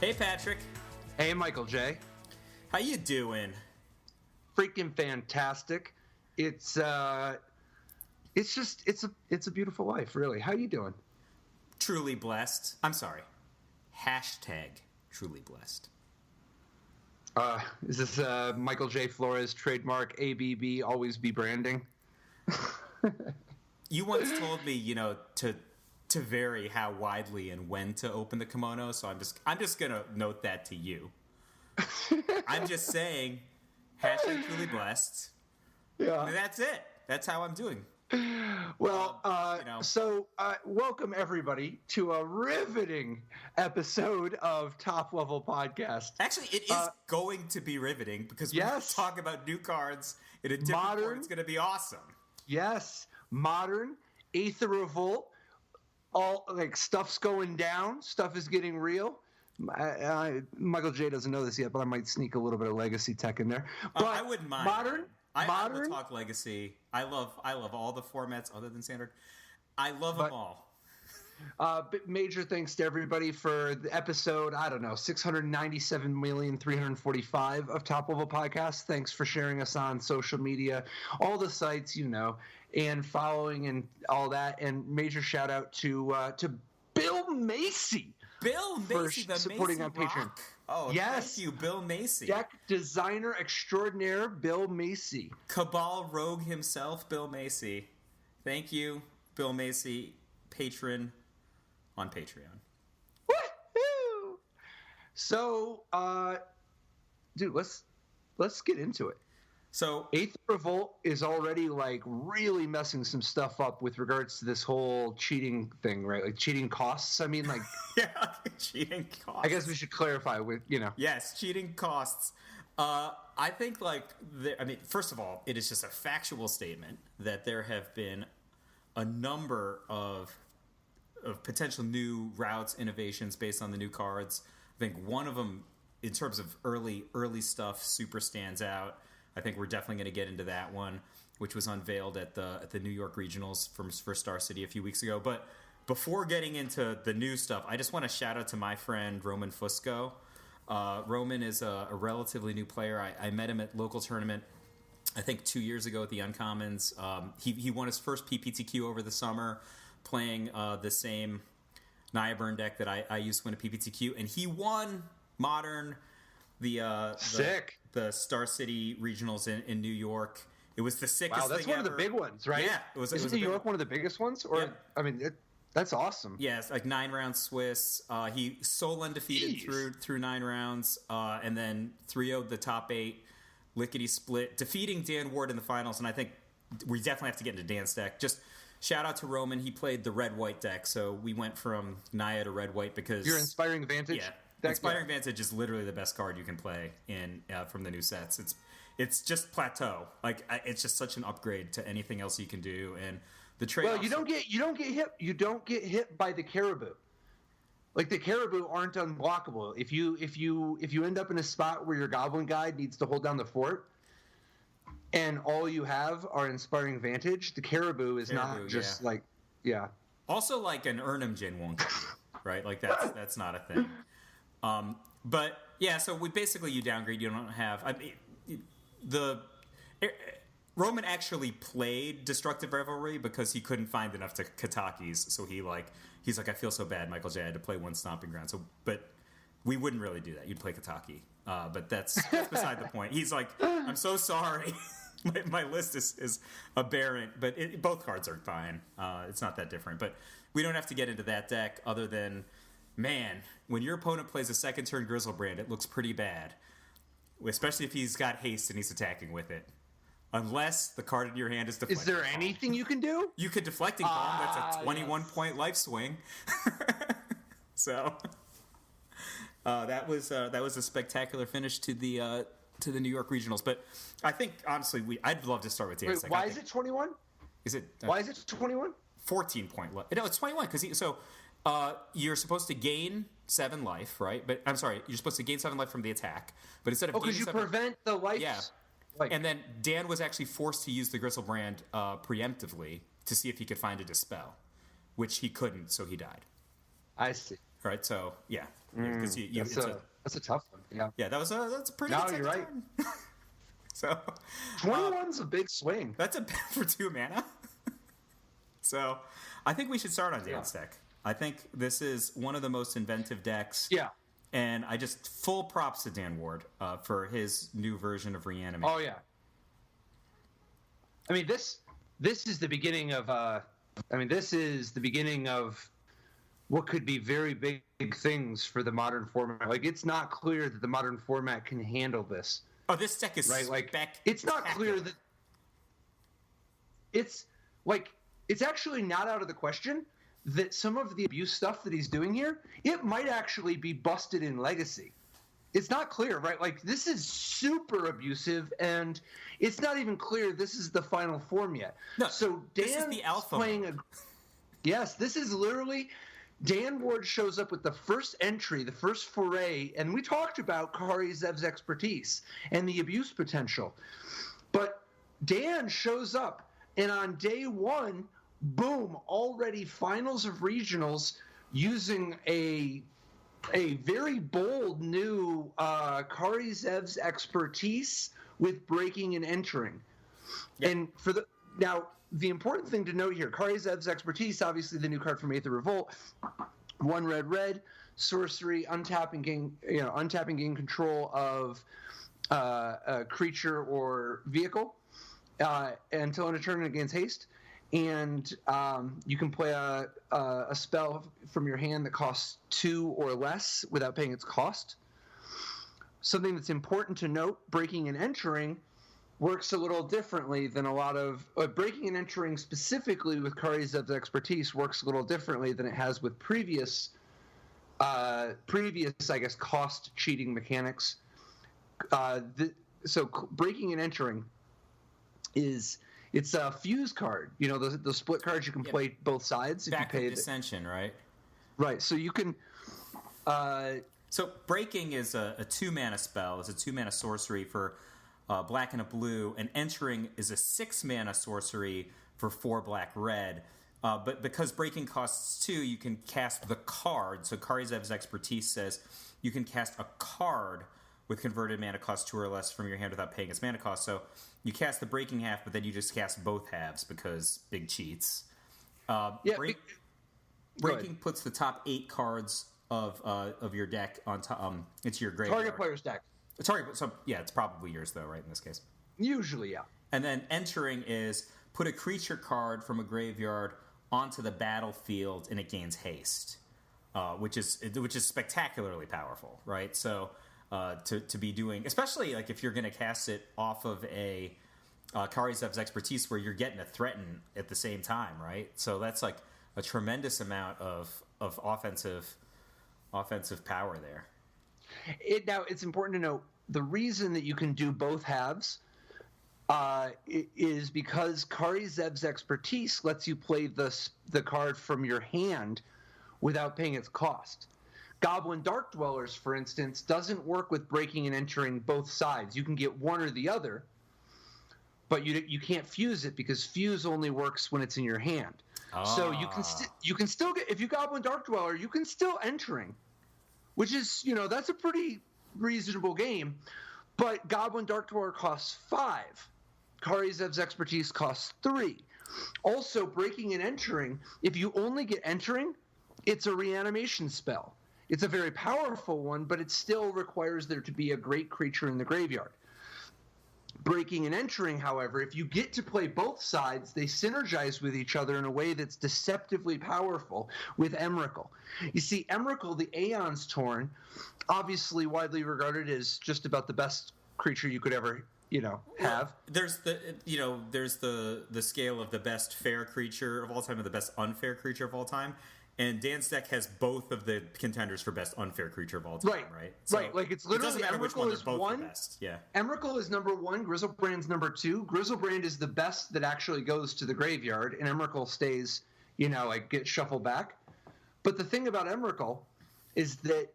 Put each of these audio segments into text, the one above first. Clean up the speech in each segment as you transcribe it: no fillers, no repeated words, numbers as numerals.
Hey, Patrick. Hey, Michael J. How you doing? Freaking fantastic. It's a beautiful life, really. How you doing? Truly blessed. I'm sorry. Hashtag truly blessed. Is this Michael J. Flores trademark ABB always be branding? You once told me, to vary how widely and when to open the kimono, so I'm just gonna note that to you. I'm just saying, hashtag truly blessed. Yeah. And that's it. That's how I'm doing. Well, welcome everybody to a riveting episode of Top Level Podcast. Actually, it is going to be riveting because we're going to talk about new cards in a different form. It's going to be awesome. Yes, modern Aether Revolt. All stuff's going down. Stuff is getting real. Michael J doesn't know this yet, but I might sneak a little bit of legacy tech in there. But I wouldn't mind. Modern. I will talk legacy. I love all the formats other than standard. I love them all. Major thanks to everybody for the episode, 697,345 of Top Level Podcast. Thanks for sharing us on social media, all the sites, and following and all that. And major shout out to Bill Macy. Bill Macy, for supporting on Patreon. Oh, yes. Thank you, Bill Macy. Deck designer extraordinaire, Bill Macy. Cabal rogue himself, Bill Macy. Thank you, Bill Macy, patron on Patreon. Woohoo! So, dude, let's get into it. So, Aether Revolt is already really messing some stuff up with regards to this whole cheating thing, right? Like cheating costs. I mean, yeah, cheating costs. I guess we should clarify with Yes, cheating costs. I think first of all, it is just a factual statement that there have been a number of potential new routes, innovations based on the new cards. I think one of them, in terms of early stuff, super stands out. I think we're definitely going to get into that one, which was unveiled at the New York Regionals for Star City a few weeks ago. But before getting into the new stuff, I just want to shout out to my friend Roman Fusco. Roman is a relatively new player. I met him at local tournament, I think 2 years ago at the Uncommons. He won his first PPTQ over the summer, playing the same Naya Burn deck that I used to win a PPTQ, and he won Modern, sick. The Star City Regionals in New York. It was the sickest thing ever. Wow, that's one of the big ones, right? Yeah. Isn't New York one of the biggest ones? Or yeah. That's awesome. Yeah, it's 9 rounds Swiss. He sole undefeated through 9 rounds, and then 3-0'd the top 8, lickety split, defeating Dan Ward in the finals. And I think we definitely have to get into Dan's deck. Just shout out to Roman. He played the red-white deck, so we went from Naya to red-white because your Inspiring Vantage. Yeah. Inspiring Vantage is literally the best card you can play in from the new sets. It's just plateau. It's just such an upgrade to anything else you can do. And the trade. Well, you don't get hit by the caribou. The caribou aren't unblockable. If you end up in a spot where your Goblin Guide needs to hold down the fort, and all you have are Inspiring Vantage, the caribou is not just yeah. Also, an Urnum Jin won't get you, right? That's not a thing. But yeah, so you downgrade. You don't have. Roman actually played Destructive Revelry because he couldn't find enough to Katakis. So he's like, I feel so bad, Michael J. I had to play one Stomping Ground. So, but we wouldn't really do that. You'd play Kataki. But that's beside the point. He's like, I'm so sorry. my list is aberrant, but both cards are fine. It's not that different. But we don't have to get into that deck other than. Man, when your opponent plays a second turn Grizzlebrand, it looks pretty bad. Especially if he's got haste and he's attacking with it. Unless the card in your hand is Deflecting Is there Palm. anything you can do? You could Deflecting Palm. That's a 21-point life swing. So that was a spectacular finish to the New York Regionals. But I think honestly, I'd love to start with Dan's. Why is it 21? Is it? Why is it 21? 14-point life. No, it's 21 because you're supposed to gain 7 life, right? But I'm sorry, you're supposed to gain 7 life from the attack. But instead of because you prevent the life. Yeah. And then Dan was actually forced to use the Grizzlebrand preemptively to see if he could find a Dispel, which he couldn't, so he died. I see. Right, so, yeah. Because that's a tough one. Yeah. Yeah, that's a pretty. No, good you're right. So 21's a big swing. That's a bit for 2 mana. So I think we should start on Dan's deck. I think this is one of the most inventive decks. Yeah. And I just full props to Dan Ward for his new version of Reanimate. Oh yeah. I mean this is the beginning of what could be very big things for the modern format. Like, it's not clear that the modern format can handle this. Oh, this deck is right. Like, it's not clear that it's actually not out of the question that some of the abuse stuff that he's doing here, it might actually be busted in Legacy. It's not clear, right? Like, this is super abusive, and it's not even clear this is the final form yet. No, so this is the alpha playing yes, this is literally Dan Ward shows up with the first entry, the first foray, and we talked about Kari Zev's expertise and the abuse potential. But Dan shows up, and on day one, boom, already finals of regionals using a very bold new Kari Zev's expertise with breaking and entering. Yep. And now the important thing to note here, Kari Zev's expertise, obviously the new card from Aether Revolt, 1 red, sorcery, untapping, gain control of a creature or vehicle until end of turn and gains haste. And you can play a spell from your hand that costs 2 or less without paying its cost. Something that's important to note, breaking and entering works a little differently than a lot of breaking and entering specifically with Kari Zev's expertise works a little differently than it has with previous I guess cost cheating mechanics. So breaking and entering it's a fuse card. You know, the split cards you can play both sides if Back you pay of Dissension, right? Right. So you can So breaking is a 2-mana spell. It's a 2-mana sorcery for black and a blue, and entering is a 6-mana sorcery for 4 black red. But because breaking costs 2, you can cast the card. So Kari Zev's expertise says you can cast a card with converted mana cost 2 or less from your hand without paying its mana cost. So you cast the breaking half, but then you just cast both halves because big cheats. Breaking puts the top 8 cards of your deck on top. It's your graveyard. target player's deck. So yeah, it's probably yours though, right? In this case, Usually, yeah. and then entering is put a creature card from a graveyard onto the battlefield, and it gains haste, which is spectacularly powerful, right? So to be doing, especially like if you're going to cast it off of a Kari Zev's expertise, where you're getting a threaten at the same time, right? So that's like a tremendous amount of offensive power there. Now, it's important to note the reason that you can do both halves is because Kari Zev's expertise lets you play the card from your hand without paying its cost. Goblin Dark Dwellers, for instance, doesn't work with breaking and entering both sides. You can get one or the other, but you can't fuse it because fuse only works when it's in your hand. So you can still get, if you Goblin Dark Dweller, you can still entering, which is, that's a pretty reasonable game. But Goblin Dark Dweller costs 5. Kari Zev's expertise costs 3. Also, breaking and entering, if you only get entering, it's a reanimation spell. It's a very powerful one, but it still requires there to be a great creature in the graveyard. Breaking and entering, however, if you get to play both sides, they synergize with each other in a way that's deceptively powerful with Emrakul. You see, Emrakul, the Aeon's Torn, obviously widely regarded as just about the best creature you could ever, have. There's the scale of the best fair creature of all time and the best unfair creature of all time. And Dan's deck has both of the contenders for best unfair creature of all time, right? So right. Like, it's literally, it doesn't matter which one, they're both 1. the best. Yeah. Emrakul is number 1. Grizzlebrand's number 2. Grizzlebrand is the best that actually goes to the graveyard, and Emrakul stays, gets shuffled back. But the thing about Emrakul is that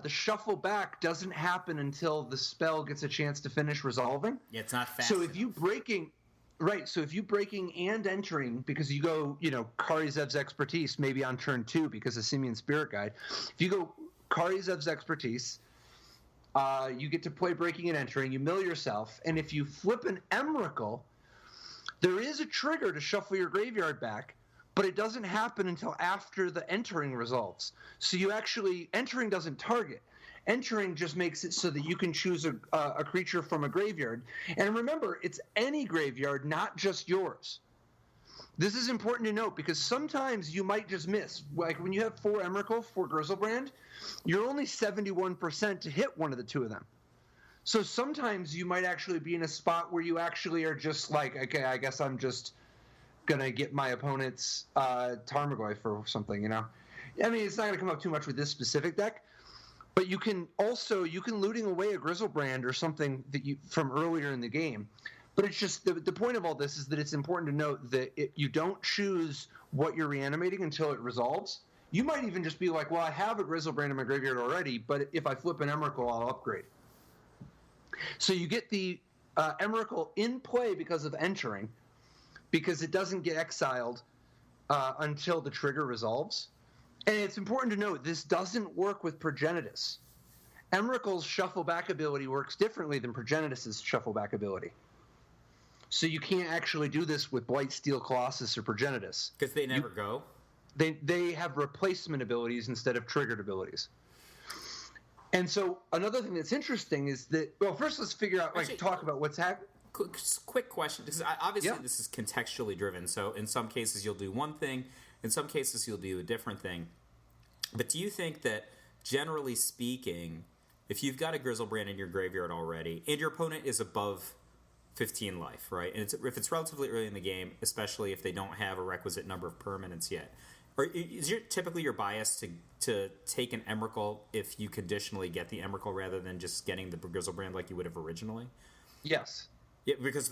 the shuffle back doesn't happen until the spell gets a chance to finish resolving. Yeah, it's not fast. So if you breaking and entering, because you go, Kari Zev's expertise maybe on turn 2 because of Simian Spirit Guide. If you go Kari Zev's expertise. You get to play breaking and entering. You mill yourself, and if you flip an Emrakul, there is a trigger to shuffle your graveyard back, but it doesn't happen until after the entering resolves. So you actually entering doesn't target. Entering just makes it so that you can choose a creature from a graveyard. And remember, it's any graveyard, not just yours. This is important to note because sometimes you might just miss. Like when you have 4 Emrakul, 4 Grizzlebrand, you're only 71% to hit one of the 2 of them. So sometimes you might actually be in a spot where you actually are just like, okay, I guess I'm just going to get my opponent's Tarmogoyf or something, you know? I mean, it's not going to come up too much with this specific deck, but you can looting away a Grizzlebrand or something that from earlier in the game. But it's just the point of all this is that it's important to note that you don't choose what you're reanimating until it resolves. You might even just be like, well, I have a Grizzlebrand in my graveyard already, but if I flip an Emrakul, I'll upgrade. So you get the Emrakul in play because of entering, because it doesn't get exiled until the trigger resolves. And it's important to note this doesn't work with Progenitus. Emrakul's shuffle back ability works differently than Progenitus's shuffle back ability. So you can't actually do this with Blightsteel Colossus or Progenitus. Because they never go? They have replacement abilities instead of triggered abilities. And so another thing that's interesting is that, well, first let's figure out, talk about what's happening. Quick question. This is contextually driven. So in some cases you'll do one thing, in some cases you'll do a different thing. But do you think that, generally speaking, if you've got a Grizzlebrand in your graveyard already, and your opponent is above 15 life, right? And if it's relatively early in the game, especially if they don't have a requisite number of permanents yet, or is typically your bias to take an Emrakul if you conditionally get the Emrakul rather than just getting the Grizzlebrand like you would have originally? Yes. Yeah, because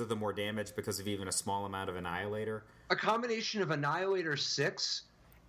of the more damage, because of even a small amount of Annihilator? A combination of Annihilator 6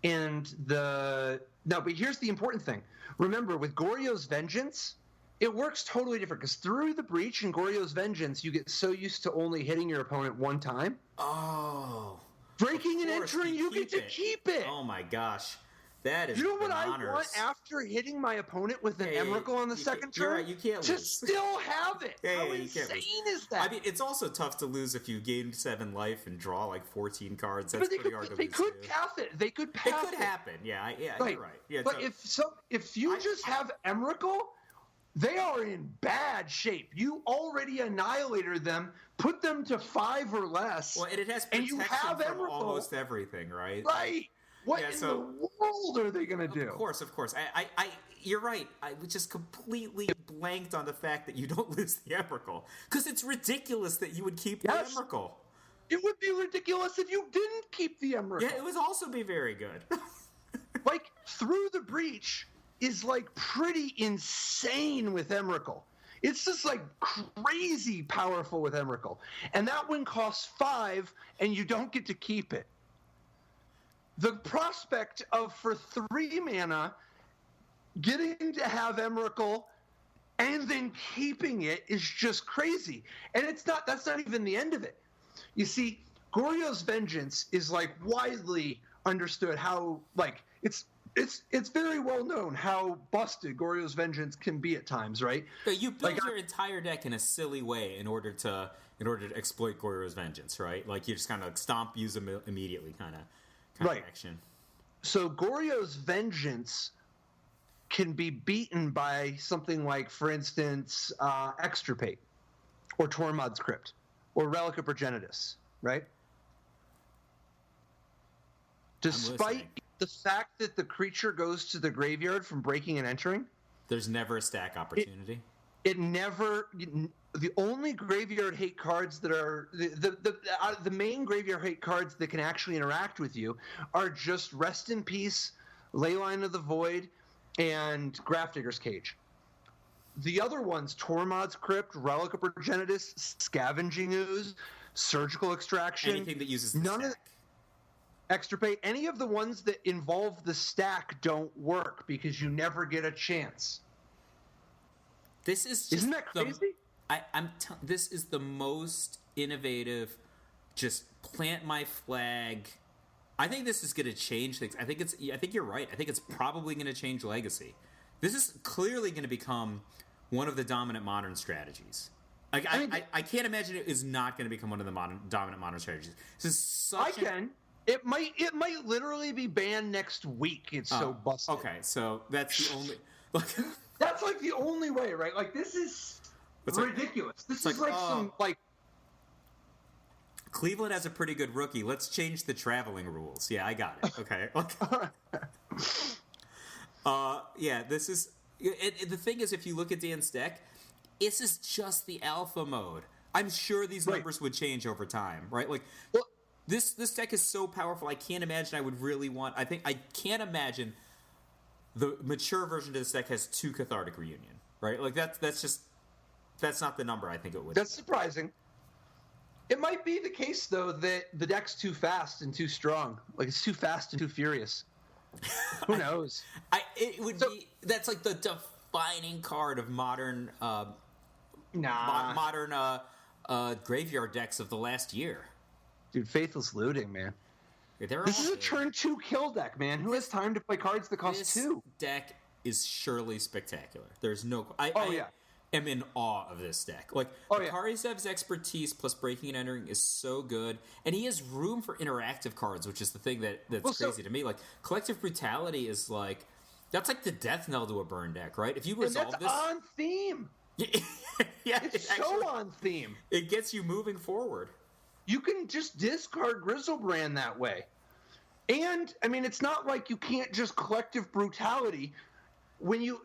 and but here's the important thing. Remember, with Goryo's Vengeance, it works totally different, because through the Breach and Goryo's Vengeance, you get so used to only hitting your opponent one time. Oh. Breaking and entering, you get to keep it. Oh my gosh. That is, you know what I want after hitting my opponent with an Emrakul on the second turn? Right, you can't to lose. Still have it. How you insane can't is that? I mean, it's also tough to lose if you gain 7 life and draw like 14 cards. That's pretty hard to lose. They could path it. They could path it. It could happen. Yeah, right. You're right. Yeah, but if you just have Emrakul, they are in bad shape. You already annihilated them, put them to 5 or less. Well, and it has protection from almost everything, right? Right. What in the world are they going to do? Of course. You're right. I just completely blanked on the fact that you don't lose the Emrakul. Because it's ridiculous that you would keep the Emrakul. It would be ridiculous if you didn't keep the Emrakul. Yeah, it would also be very good. Like, Through the Breach is, like, pretty insane with Emrakul. It's just, like, crazy powerful with Emrakul. And that one costs 5, and you don't get to keep it. The prospect of, for 3 mana, getting to have Emrakul and then keeping it is just crazy. And that's not even the end of it. You see, Goryo's Vengeance is, like, widely understood how, like, it's very well known how busted Goryo's Vengeance can be at times, right? But you build your entire deck in a silly way in order to exploit Goryo's Vengeance, right? Like, you just kind of stomp, use them immediately, kind of action. So Goryo's Vengeance can be beaten by something like, for instance, Extirpate, or Tormod's Crypt, or Relic of Progenitus, right? Despite the fact that the creature goes to the graveyard from breaking and entering, there's never a stack opportunity. It never. The only graveyard hate cards that are the main graveyard hate cards that can actually interact with you are just Rest in Peace, Leyline of the Void, and Grafdigger's Cage. The other ones, Tormod's Crypt, Relic of Progenitus, Scavenging Ooze, Surgical Extraction, anything that uses the stack. Extirpate, any of the ones that involve the stack don't work because you never get a chance. This is Isn't that crazy? This is the most innovative, just plant my flag. I think this is going to change things. I think you're right. I think it's probably going to change Legacy. this is clearly going to become one of the dominant modern strategies. Like, I can't imagine it is not going to become one of the dominant modern strategies. This is such It might literally be banned next week. It's so busted. Okay, so that's the only. That's like the only way, right? Like, this is ridiculous. This is like some like. Cleveland has a pretty good rookie. Let's change the traveling rules. Yeah, I got it. Okay. Yeah, this is. The thing is, if you look at Dan's deck, this is just the alpha mode. I'm sure these numbers would change over time, right? Like, this deck is so powerful. I can't imagine I would really want. I can't imagine the mature version of this deck has 2 Cathartic Reunion, right? Like that's not the number I think it would. That's surprising. It might be the case, though, that the deck's too fast and too strong. Like, it's too fast and too furious. Who knows? That's like the defining card of modern graveyard decks of the last year. Dude, Faithless Looting, man. This is a turn 2 kill deck, man. Who has time to play cards that cost 2? This deck is surely spectacular. There's no... yeah. am in awe of this deck. Like, Kari Zev's expertise plus breaking and entering is so good, and he has room for interactive cards, which is the thing that's crazy to me. Like, Collective Brutality is like, that's like the death knell to a burn deck, right? If you resolve this, on theme. Yeah, it's so on theme. It gets you moving forward. You can just discard Grizzlebrand that way, and I mean, it's not like you can't just Collective Brutality.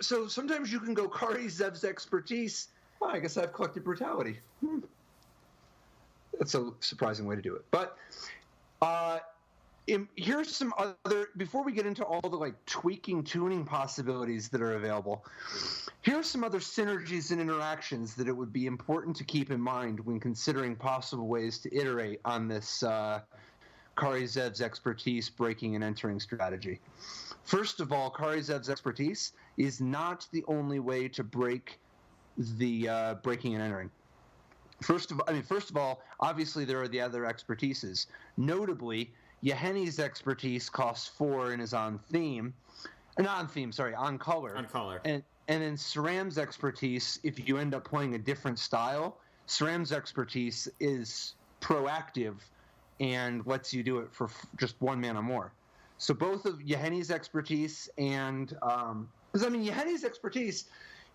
So sometimes you can go Kari Zev's expertise. Well, I guess I have Collective Brutality. That's a surprising way to do it. But here's some other. Before we get into all the like tweaking, tuning possibilities that are available, here's some other synergies and interactions that it would be important to keep in mind when considering possible ways to iterate on this Kari Zev's expertise breaking and entering strategy. First of all, Kari Zev's expertise is not the only way to break the breaking and entering. First of all, obviously there are the other expertises. Notably, Yeheni's expertise costs 4 and is on theme. On color. On color. And then Saram's expertise, if you end up playing a different style, Saram's expertise is proactive and lets you do it for just 1 mana more. So both of Yeheni's expertise and Yeheni's expertise,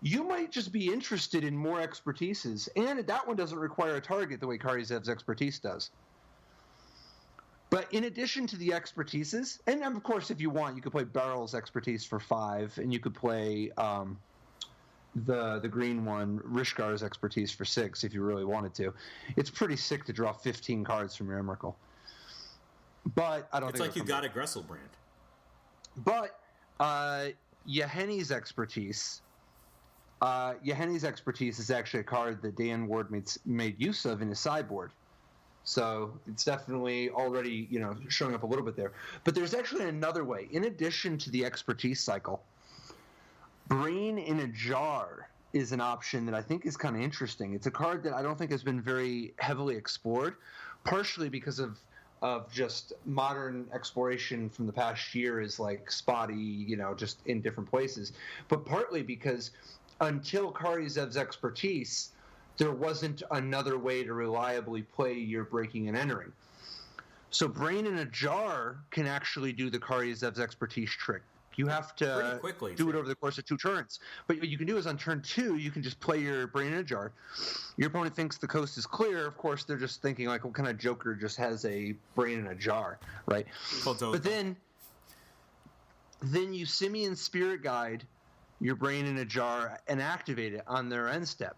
you might just be interested in more expertises, and that one doesn't require a target the way Kari Zev's expertise does. But in addition to the expertises, and of course if you want, you could play Barrel's expertise for 5, and you could play the green one, Rishgar's expertise for 6 if you really wanted to. It's pretty sick to draw 15 cards from your Emrakul. But I don't think it's like you got a Grizzlebrand. But Yeheni's expertise is actually a card that Dan Ward made use of in his sideboard. So it's definitely already, showing up a little bit there. But there's actually another way. In addition to the expertise cycle, Brain in a Jar is an option that I think is kind of interesting. It's a card that I don't think has been very heavily explored, partially because of just modern exploration from the past year is like spotty, just in different places. But partly because until Kari Zev's expertise, there wasn't another way to reliably play your breaking and entering. So Brain in a Jar can actually do the Kari Zev's expertise trick. You have to do it over the course of 2 turns. But what you can do is on turn 2, you can just play your Brain in a Jar. Your opponent thinks the coast is clear. Of course, they're just thinking, like, what kind of joker just has a Brain in a Jar, right? But then you Simian Spirit Guide your Brain in a Jar and activate it on their end step.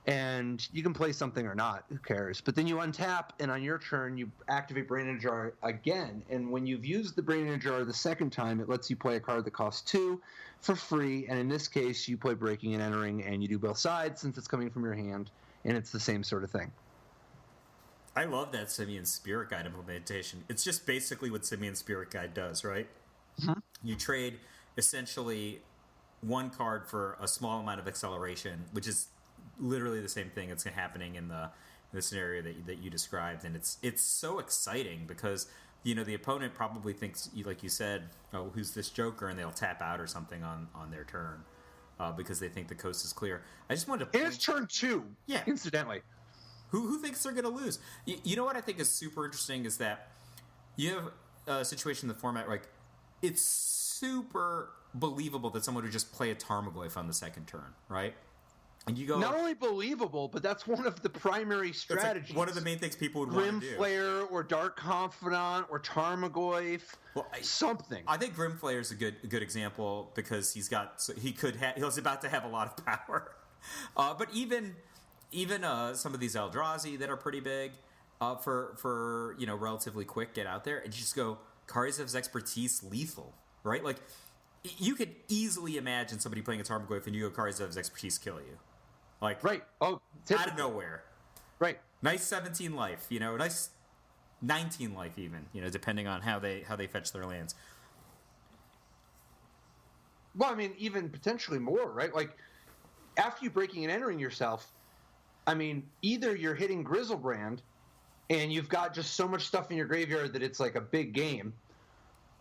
And you can play something or not, who cares? But then you untap, and on your turn, you activate Brain in a Jar again. And when you've used the Brain in a Jar the second time, it lets you play a card that costs 2 for free. And in this case, you play Breaking and Entering, and you do both sides since it's coming from your hand, and it's the same sort of thing. I love that Simian Spirit Guide implementation. It's just basically what Simian Spirit Guide does, right? Mm-hmm. You trade essentially 1 card for a small amount of acceleration, which is literally the same thing that's happening in the scenario that you described, and it's so exciting because the opponent probably thinks, like you said, oh, who's this Joker, and they'll tap out or something on their turn because they think the coast is clear. I just wanted to point... It's turn 2, incidentally. Who thinks they're going to lose? You know what I think is super interesting is that you have a situation in the format, like, it's super believable that someone would just play a Tarmogoyf on the second turn, right? And you go... Not only believable, but that's one of the primary strategies. Like one of the main things people would want to do. Grim Flayer or Dark Confidant or Tarmogoyf, something. I think Grim Flayer is a good example because he's about to have a lot of power. But even some of these Eldrazi that are pretty big for relatively quick get out there and just go Kari Zev's Expertise lethal, right? Like you could easily imagine somebody playing a Tarmogoyf and you go Kari Zev's Expertise kill you, like right? Oh, out of nowhere, right? Nice 17 life, nice 19 life even, depending on how they fetch their lands. Well, I mean, even potentially more, right? Like after you breaking and entering yourself. I mean, either you're hitting Grizzlebrand and you've got just so much stuff in your graveyard that it's like a big game,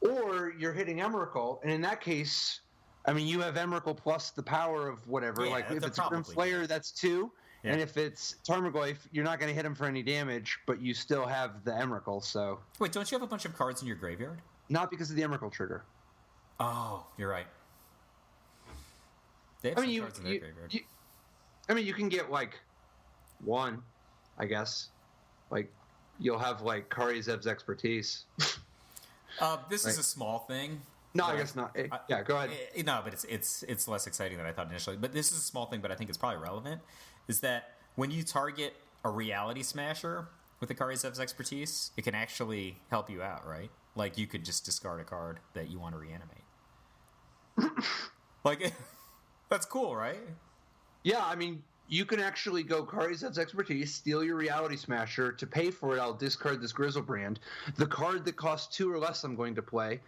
or you're hitting Emrakul, and in that case, I mean, you have Emrakul plus the power of whatever. Yeah, like if it's Grim Flayer, that's 2, and if it's Tarmogoyf, you're not going to hit him for any damage, but you still have the Emrakul, so... Wait, don't you have a bunch of cards in your graveyard? Not because of the Emrakul trigger. Oh, you're right. They have some cards in their graveyard. You can get, like... 1, I guess. Like, you'll have, like, Kari Zev's Expertise. This is a small thing. No, I guess not. Yeah, go ahead. No, but it's less exciting than I thought initially. But this is a small thing, but I think it's probably relevant, is that when you target a Reality Smasher with the Kari Zev's Expertise, it can actually help you out, right? Like, you could just discard a card that you want to reanimate. Like, that's cool, right? Yeah, I mean... You can actually go Kari Zev's Expertise, steal your Reality Smasher. To pay for it, I'll discard this Grizzlebrand. The card that costs 2 or less I'm going to play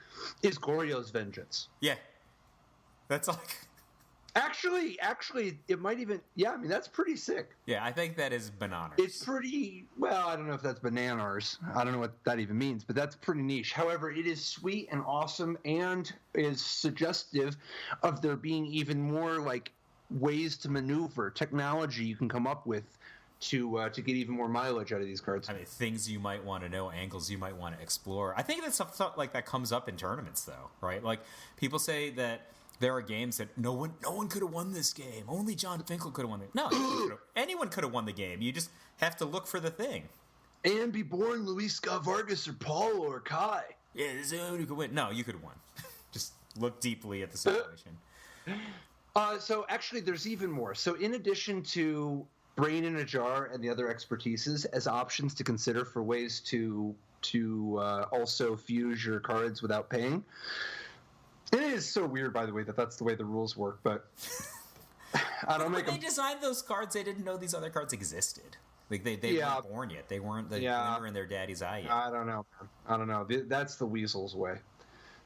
is Goryo's Vengeance. Yeah. That's like... Actually, it might even... Yeah, I mean, that's pretty sick. Yeah, I think that is bananas. It's pretty... Well, I don't know if that's bananas. I don't know what that even means, but that's pretty niche. However, it is sweet and awesome and is suggestive of there being even more, like... ways to maneuver, technology you can come up with to get even more mileage out of these cards. I mean, things you might want to know, angles you might want to explore. I think that stuff like that comes up in tournaments, though, right? Like people say that there are games that no one could have won this game. Only John Finkel could have won it. No, anyone could have won the game. You just have to look for the thing. And be born Luis Scott Vargas or Paulo or Kai. Yeah, there's no one who could win. No, you could have won. Just look deeply at the situation. So actually, there's even more. So in addition to Brain in a Jar and the other expertises as options to consider for ways to also fuse your cards without paying, it is so weird, by the way, that that's the way the rules work. But I don't make. When they designed those cards, they didn't know these other cards existed. Like they weren't born yet. They weren't the glimmer in their daddy's eye yet. I don't know, man. I don't know. That's the weasel's way.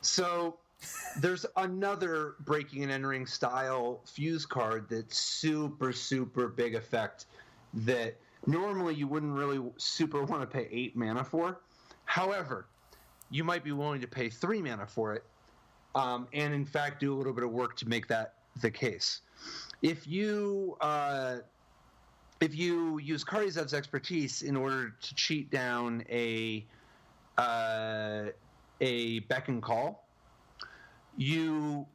So. There's another breaking and entering style fuse card that's super, super big effect that normally you wouldn't really super want to pay 8 mana for. However, you might be willing to pay 3 mana for it, and in fact do a little bit of work to make that the case. If you use Kari Zev's Expertise in order to cheat down a Beck and Call,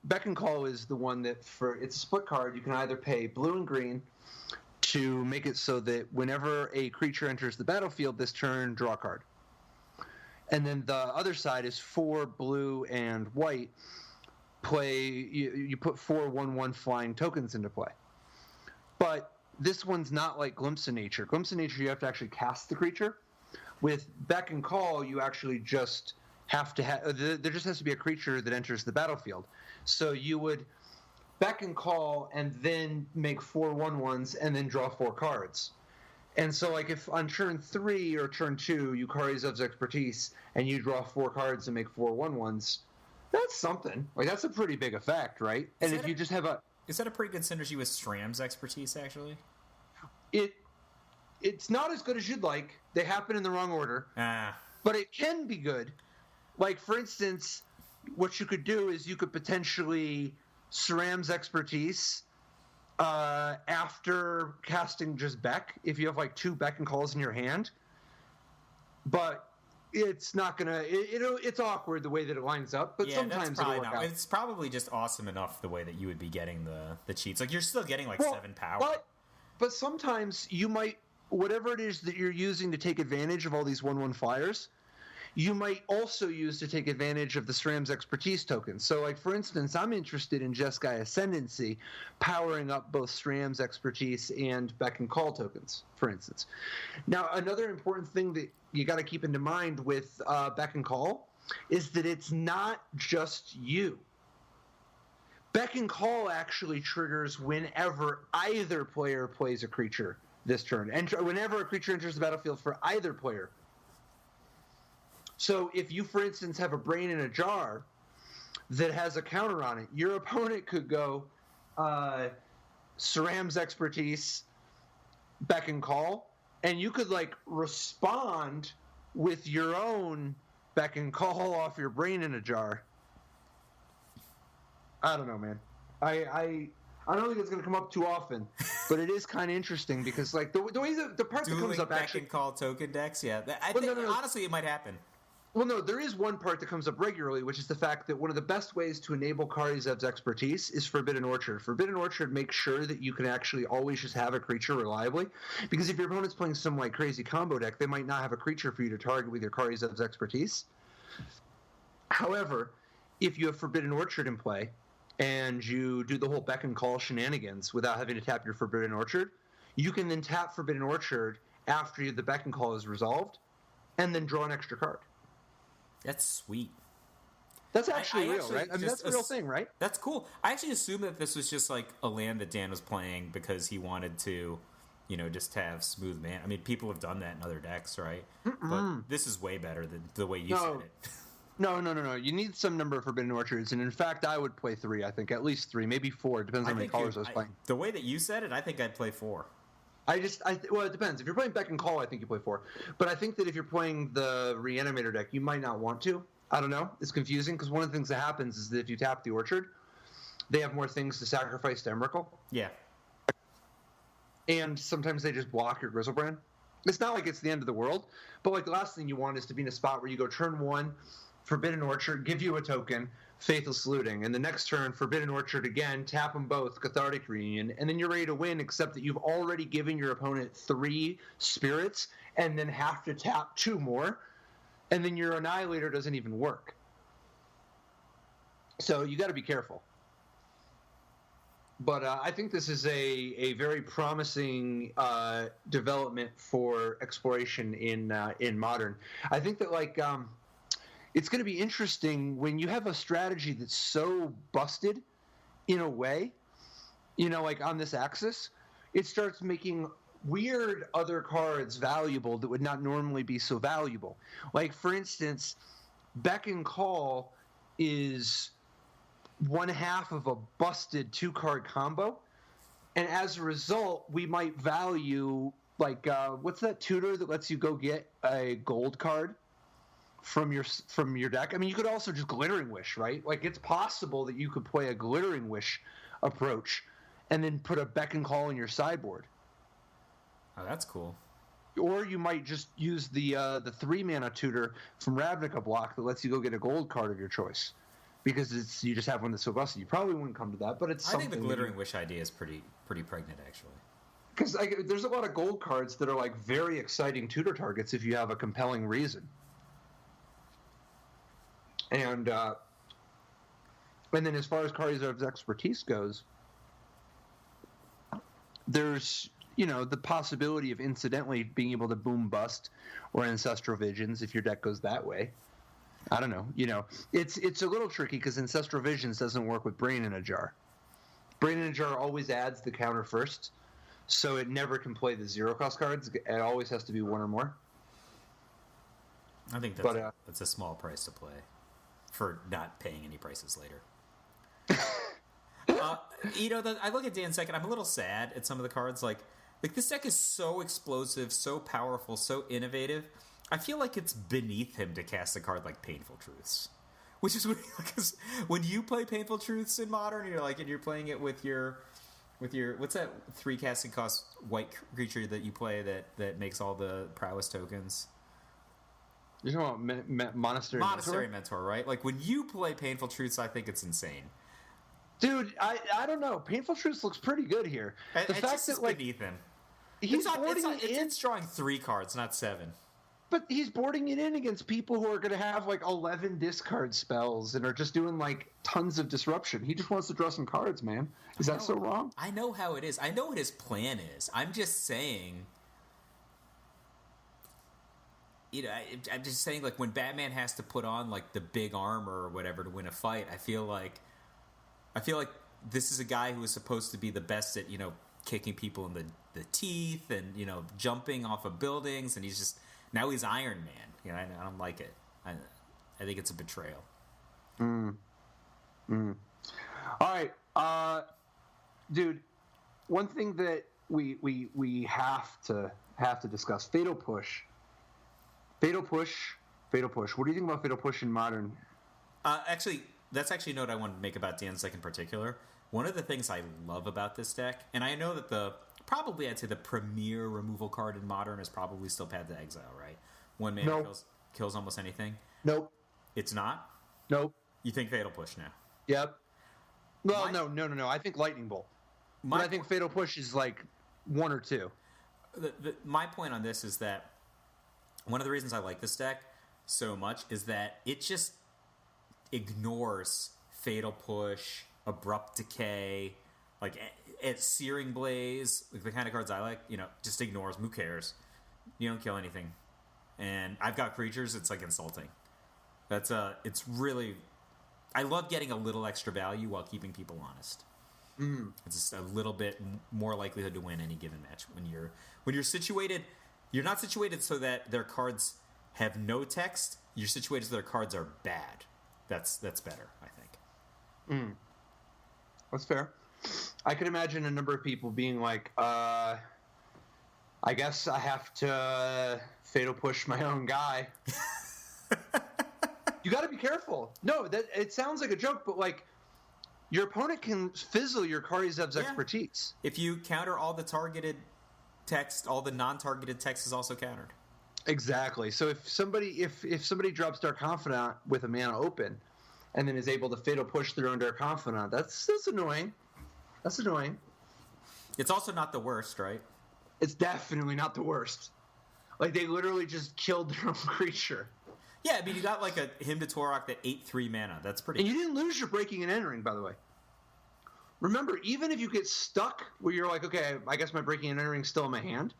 Beck and Call is the one that it's a split card. You can either pay blue and green to make it so that whenever a creature enters the battlefield this turn, draw a card. And then the other side is 4 blue and white. You put 4 1/1 flying tokens into play. But this one's not like Glimpse of Nature. Glimpse of Nature, you have to actually cast the creature. With Beck and Call, you actually just have to there just has to be a creature that enters the battlefield. So you would Beck and Call and then make 4 1/1s and then draw 4 cards. And so, like, if on turn 3 or turn 2 you Kari Zev's Expertise and you draw 4 cards and make 4 1/1s, that's something. Like, that's a pretty big effect, right? And if you just have is that a pretty good synergy with Stram's Expertise, actually? It's not as good as you'd like. They happen in the wrong order. but it can be good. Like, for instance, what you could do is you could potentially Ceram's Expertise after casting just Beck, if you have like 2 Beck and Calls in your hand. But it's not gonna. It's awkward the way that it lines up. But sometimes it'll work out. It's probably just awesome enough the way that you would be getting the cheats. Like, you're still getting 7 power. But sometimes you might, whatever it is that you're using to take advantage of all these 1/1 flyers, you might also use to take advantage of the Ceram's Expertise tokens. So, like, for instance, I'm interested in Jeskai Ascendancy powering up both Ceram's Expertise and Beck and Call tokens, for instance. Now, another important thing that you got to keep into mind with Beck and Call is that it's not just you. Beck and Call actually triggers whenever either player plays a creature this turn. And whenever a creature enters the battlefield for either player. So if you, for instance, have a Brain in a Jar that has a counter on it, your opponent could go Ceram's Expertise, Beck and Call, and you could, like, respond with your own Beck and Call off your Brain in a Jar. I don't know, man. I don't think it's going to come up too often, but it is kind of interesting because, like, the way the part that comes up Beck actually... and Call token decks, yeah. I think, honestly, it might happen. Well, no, there is one part that comes up regularly, which is the fact that one of the best ways to enable Kari Zev's Expertise is Forbidden Orchard. Forbidden Orchard makes sure that you can actually always just have a creature reliably, because if your opponent's playing some, like, crazy combo deck, they might not have a creature for you to target with your Kari Zev's Expertise. However, if you have Forbidden Orchard in play, and you do the whole Beck and Call shenanigans without having to tap your Forbidden Orchard, you can then tap Forbidden Orchard after the Beck and Call is resolved, and then draw an extra card. That's sweet. That's actually real, right? I mean, that's a real thing, right? That's cool. I actually assumed that this was just like a land that Dan was playing because he wanted to, just have smooth mana. I mean, people have done that in other decks, right? But this is way better than the way you said it. No. You need some number of Forbidden Orchards, and in fact, I would play 3. I think at least 3, maybe 4. Depends on how many colors I was playing. The way that you said it, I think I'd play 4. Well, it depends. If you're playing Beck and Call, I think you play 4. But I think that if you're playing the Reanimator deck, you might not want to. I don't know. It's confusing because one of the things that happens is that if you tap the Orchard, they have more things to sacrifice to Emrakul. Yeah. And sometimes they just block your Grizzlebrand. It's not like it's the end of the world, but like the last thing you want is to be in a spot where you go turn 1, Forbidden Orchard, give you a token, Faithful Saluting, and the next turn, Forbidden Orchard again, tap them both, Cathartic Reunion, and then you're ready to win, except that you've already given your opponent 3 spirits, and then have to tap 2 more, and then your Annihilator doesn't even work. So you got to be careful. But I think this is a very promising development for exploration in Modern. I think that, like... it's going to be interesting when you have a strategy that's so busted in a way, like on this axis, it starts making weird other cards valuable that would not normally be so valuable. Like, for instance, Beck and Call is 1/2 of a busted 2-card combo, and as a result, we might value, like, what's that tutor that lets you go get a gold card from your deck? I mean, you could also just Glittering Wish, right? Like, it's possible that you could play a Glittering Wish approach and then put a Beck and Call in your sideboard. Oh, that's cool. Or you might just use the 3-mana tutor from Ravnica block that lets you go get a gold card of your choice, because you just have one that's so busted. You probably wouldn't come to that, but it's something. I think the Glittering Wish idea is pretty pregnant, actually. Because there's a lot of gold cards that are, like, very exciting tutor targets if you have a compelling reason. And then as far as Kari Zev's Expertise goes, there's, the possibility of incidentally being able to boom bust or Ancestral Visions if your deck goes that way. I don't know. It's a little tricky because Ancestral Visions doesn't work with Brain in a Jar. Brain in a Jar always adds the counter first, so it never can play the 0-cost cards. It always has to be 1 or more. I think that's a small price to play for not paying any prices later. I look at Dan's second. I'm a little sad at some of the cards. Like this deck is so explosive, so powerful, so innovative. I feel like it's beneath him to cast a card like Painful Truths, which is because when you play Painful Truths in Modern, and you're playing it with your what's that 3 casting cost white creature that you play that makes all the prowess tokens. You're talking about Monastery Mentor, right? Like when you play Painful Truths, I think it's insane. Dude, I don't know. Painful Truths looks pretty good here. The fact that beneath him. It's drawing 3 cards, not 7. But he's boarding it in against people who are going to have like 11 discard spells and are just doing like tons of disruption. He just wants to draw some cards, man. Is that so wrong? I know how it is. I know what his plan is. I'm just saying. I'm just saying, like when Batman has to put on like the big armor or whatever to win a fight, I feel like this is a guy who is supposed to be the best at kicking people in the teeth and jumping off of buildings, and now he's Iron Man. I don't like it. I think it's a betrayal. All right, dude. One thing that we have to discuss: Fatal Push. Fatal Push. What do you think about Fatal Push in Modern? Actually, that's actually a note I want to make about Dan's deck in particular. One of the things I love about this deck, and I know that I'd say the premier removal card in Modern is probably still Path to Exile, right? 1 mana kills almost anything. Nope. It's not? Nope. You think Fatal Push now? Yep. Well, no. I think Lightning Bolt. But I think Fatal Push is like 1 or 2. My point on this is that one of the reasons I like this deck so much is that it just ignores Fatal Push, Abrupt Decay, like Searing Blaze, like the kind of cards I like, just ignores. Who cares? You don't kill anything. And I've got creatures, it's like insulting. It's really, I love getting a little extra value while keeping people honest. It's just a little bit more likelihood to win any given match when you're situated. You're not situated so that their cards have no text. You're situated so their cards are bad. That's better, I think. That's fair. I can imagine a number of people being like, I guess I have to Fatal Push my own guy. You got to be careful. No, it sounds like a joke, but like your opponent can fizzle your Kari Zev's expertise. If you counter all the targeted text, all the non-targeted text is also countered. Exactly. So if somebody drops Dark Confidant with a mana open, and then is able to Fatal Push their own Dark Confidant, that's annoying. That's annoying. It's also not the worst, right? It's definitely not the worst. Like they literally just killed their own creature. Yeah, I mean you got like a Hymn to Torok that 8/3 mana. That's pretty. And you didn't lose your Breaking and Entering, by the way. Remember, even if you get stuck where you're like, okay, I guess my Breaking and Entering is still in my hand,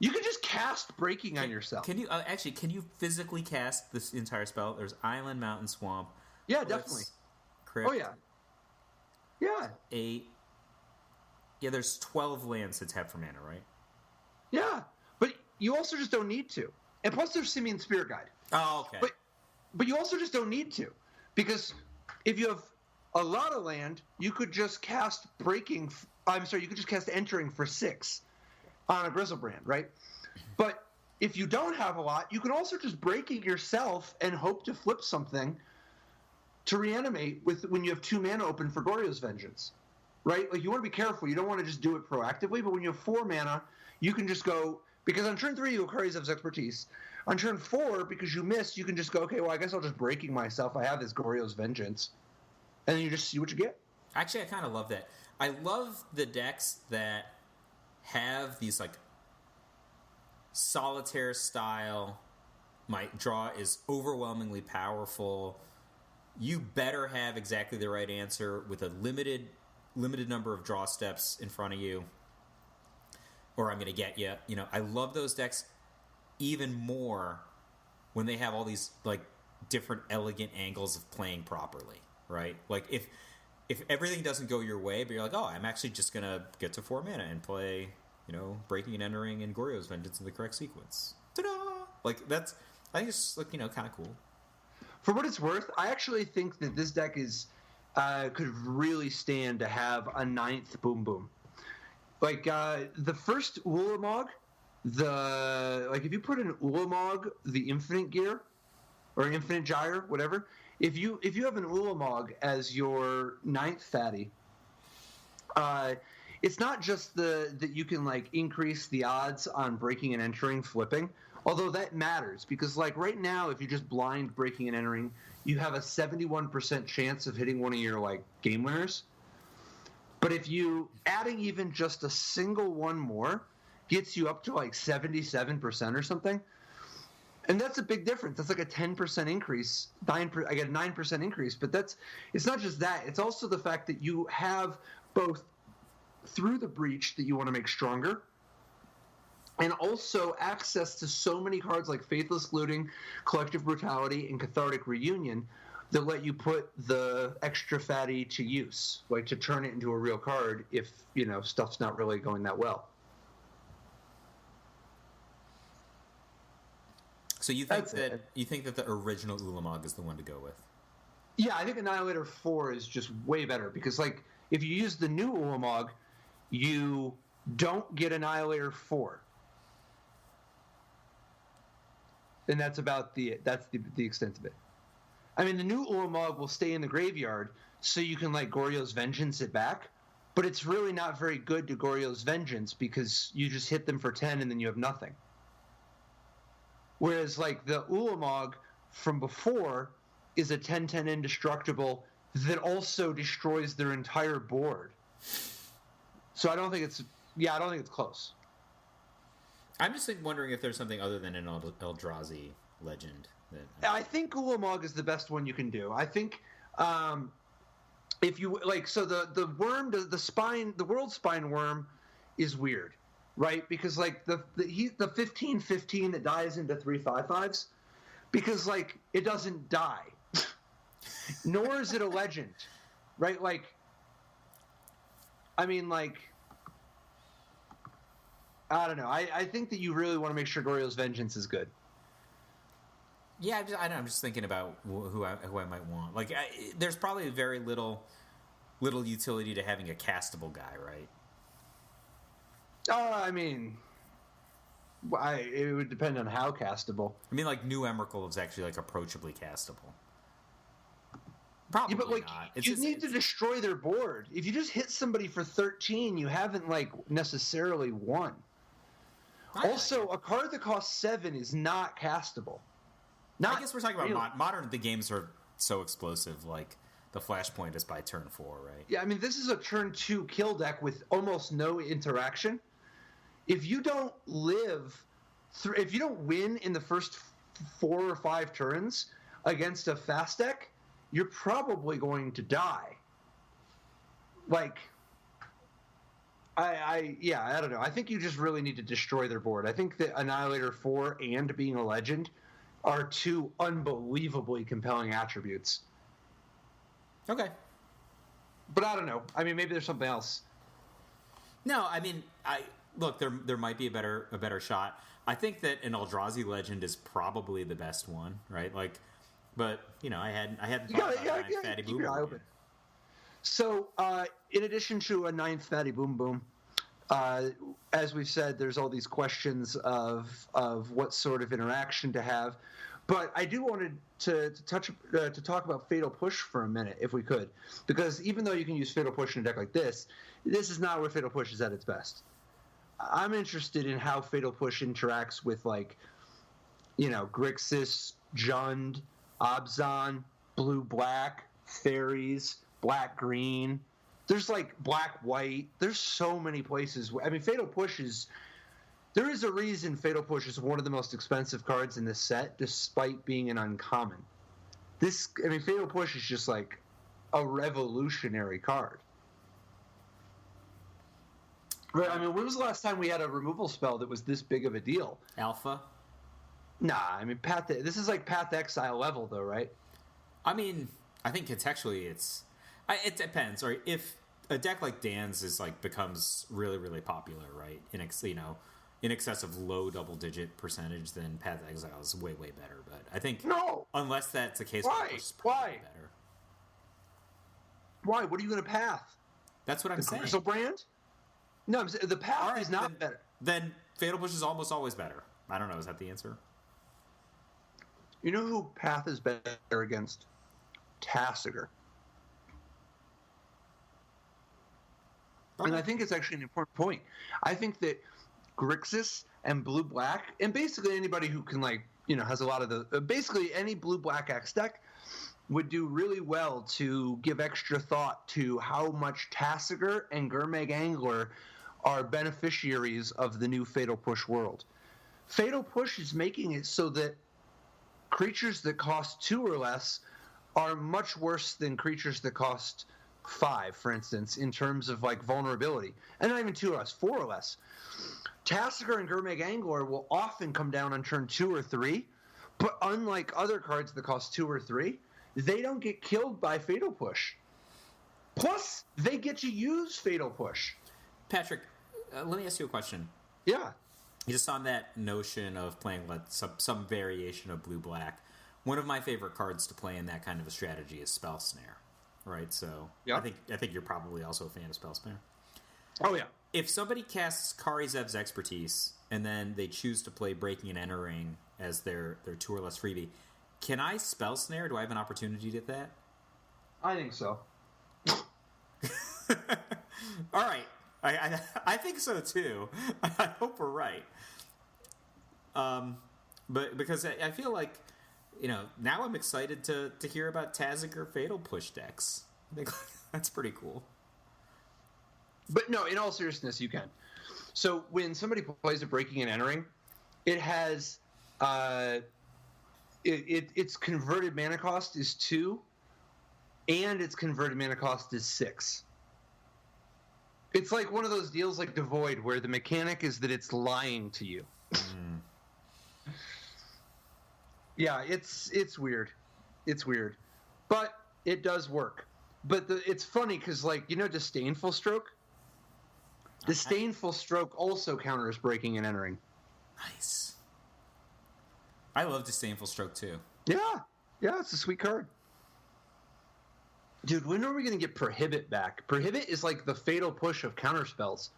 you can just cast Breaking on yourself. Can you can you physically cast this entire spell? There's Island, Mountain, Swamp. Yeah, definitely. Crypt, oh yeah. Yeah. 8. Yeah, there's 12 lands to tap for mana, right? Yeah, but you also just don't need to. And plus, there's Simian Spirit Guide. Oh, okay. But you also just don't need to, because if you have a lot of land, you could just cast Breaking. You could just cast Entering for 6 on a Grizzlebrand, right? But if you don't have a lot, you can also just Breaking yourself and hope to flip something to reanimate when you have 2 mana open for Goryo's Vengeance, right? Like you want to be careful. You don't want to just do it proactively, but when you have 4 mana, you can just go, because on turn 3 you Kari Zev's Expertise. On turn 4, because you missed, you can just go, okay, well I guess I'll just Breaking myself. I have this Goryo's Vengeance, and then you just see what you get. Actually, I kind of love that. I love the decks that have these like solitaire style. My draw is overwhelmingly powerful. You better have exactly the right answer with a limited number of draw steps in front of you, or I'm going to get you. I love those decks even more when they have all these like different elegant angles of playing properly, right? Like if everything doesn't go your way, but you're like, oh, I'm actually just going to get to 4 mana and play, Breaking and Entering and Goryo's Vengeance in the correct sequence. Ta-da! Like that's, I think it's like, kind of cool. For what it's worth, I actually think that this deck is could really stand to have a 9th Boom Boom. Like the first Woolamog if you put an Ulamog, the Infinite Gear, or Infinite Gyre, whatever, if you have an Ulamog as your 9th fatty, it's not just that you can like increase the odds on breaking and entering flipping, although that matters because like right now, if you just blind breaking and entering, you have a 71% chance of hitting one of your like game winners. But if you adding even just a single one more gets you up to like 77% or something, and that's a big difference. That's like a 10% increase. I get a 9% increase, but it's not just that. It's also the fact that you have both through the breach that you want to make stronger, and also access to so many cards like Faithless Looting, Collective Brutality, and Cathartic Reunion that let you put the extra fatty to use, like to turn it into a real card if, stuff's not really going that well. So you think that the original Ulamog is the one to go with? Yeah, I think Annihilator 4 is just way better because, like, if you use the new Ulamog, you don't get Annihilator 4, and that's the extent of it. I mean, the new Ulamog will stay in the graveyard, so you can like Goryo's Vengeance it back, but it's really not very good to Goryo's Vengeance because you just hit them for 10 and then you have nothing. Whereas, like, the Ulamog from before is a 10/10 indestructible that also destroys their entire board. So I don't think it's close. I'm just wondering if there's something other than an Eldrazi legend. I think Ulamog is the best one you can do. I think if you like, so the worm, the spine, the World Spine worm is weird. Right, because like the 15/15 that dies into 3/5/5s, because like it doesn't die, nor is it a legend, right? Like, I mean, like, I don't know. I think that you really want to make sure Goryo's Vengeance is good. Yeah, I'm just thinking about who I might want. Like, there's probably very little utility to having a castable guy, right? I mean, it would depend on how castable. I mean, like, New Emrakul is actually, like, approachably castable. Probably but, like, not. You need to destroy their board. If you just hit somebody for 13, you haven't, like, necessarily won. Also, a card that costs 7 is not castable. I guess we're talking about modern. The games are so explosive, like, the flashpoint is by turn 4, right? Yeah, I mean, this is a turn 2 kill deck with almost no interaction. If you don't if you don't win in the first 4 or 5 turns against a fast deck, you're probably going to die. Like, I don't know. I think you just really need to destroy their board. I think that Annihilator 4 and being a legend are 2 unbelievably compelling attributes. Okay. But I don't know. I mean, maybe there's something else. No, I mean, look, there might be a better shot. I think that an Eldrazi legend is probably the best one, right? Like, but I hadn't thought about Fatty Boom Boom. So, in addition to a 9th Fatty Boom Boom, as we've said, there's all these questions of what sort of interaction to have. But I do wanted to talk about Fatal Push for a minute, if we could, because even though you can use Fatal Push in a deck like this is not where Fatal Push is at its best. I'm interested in how Fatal Push interacts with, like, Grixis, Jund, Abzan, Blue-Black, Fairies, Black-Green. There's, like, Black-White. There's so many places. I mean, Fatal Push is... There is a reason Fatal Push is one of the most expensive cards in this set, despite being an uncommon. Fatal Push is just, like, a revolutionary card. Right, I mean, when was the last time we had a removal spell that was this big of a deal? Alpha? Nah, I mean, this is like Path Exile level, though, right? I mean, I think contextually it depends, right? If a deck like Dan's becomes really, really popular, right? In excess of low double-digit percentage, then Path Exile is way, way better. But I think unless that's the case, it's probably better. Why? What are you going to Path? That's what I'm saying. Crystal Brand? No, the Path is not better. Then Fatal Push is almost always better. I don't know. Is that the answer? You know who Path is better against? Tasigur. And I think it's actually an important point. I think that Grixis and blue-black, and basically anybody who can, like, you know, has a lot of the... basically any blue-black X deck would do really well to give extra thought to how much Tasigur and Gurmag Angler are beneficiaries of the new Fatal Push world. Fatal Push is making it so that creatures that cost 2 or less are much worse than creatures that cost 5, for instance, in terms of like vulnerability. And not even 2 or less, 4 or less. Tasigur and Gurmag Angler will often come down on turn 2 or 3, but unlike other cards that cost 2 or 3, they don't get killed by Fatal Push. Plus, they get to use Fatal Push. Patrick, let me ask you a question. Yeah. Just on that notion of playing some variation of blue-black, one of my favorite cards to play in that kind of a strategy is Spell Snare, right? So yeah. I think you're probably also a fan of Spell Snare. Oh, yeah. If somebody casts Kari Zev's Expertise and then they choose to play Breaking and Entering as their 2 or less freebie, can I Spell Snare? Do I have an opportunity to get that? I think so. All right. I think so too. I hope we're right. But because I feel like, you know, now I'm excited to hear about Tasigur Fatal Push decks. I think that's pretty cool. But no, in all seriousness, you can. So when somebody plays a Breaking and Entering, it has its converted mana cost is 2, and its converted mana cost is 6. It's like one of those deals like Devoid, where the mechanic is that it's lying to you. Yeah, it's weird. It's weird. But it does work. But it's funny because, like, you know Disdainful Stroke? Disdainful Stroke also counters Breaking and Entering. Nice. I love Disdainful Stroke, too. Yeah. Yeah, it's a sweet card. Dude, when are we going to get Prohibit back? Prohibit is like the Fatal Push of counterspells.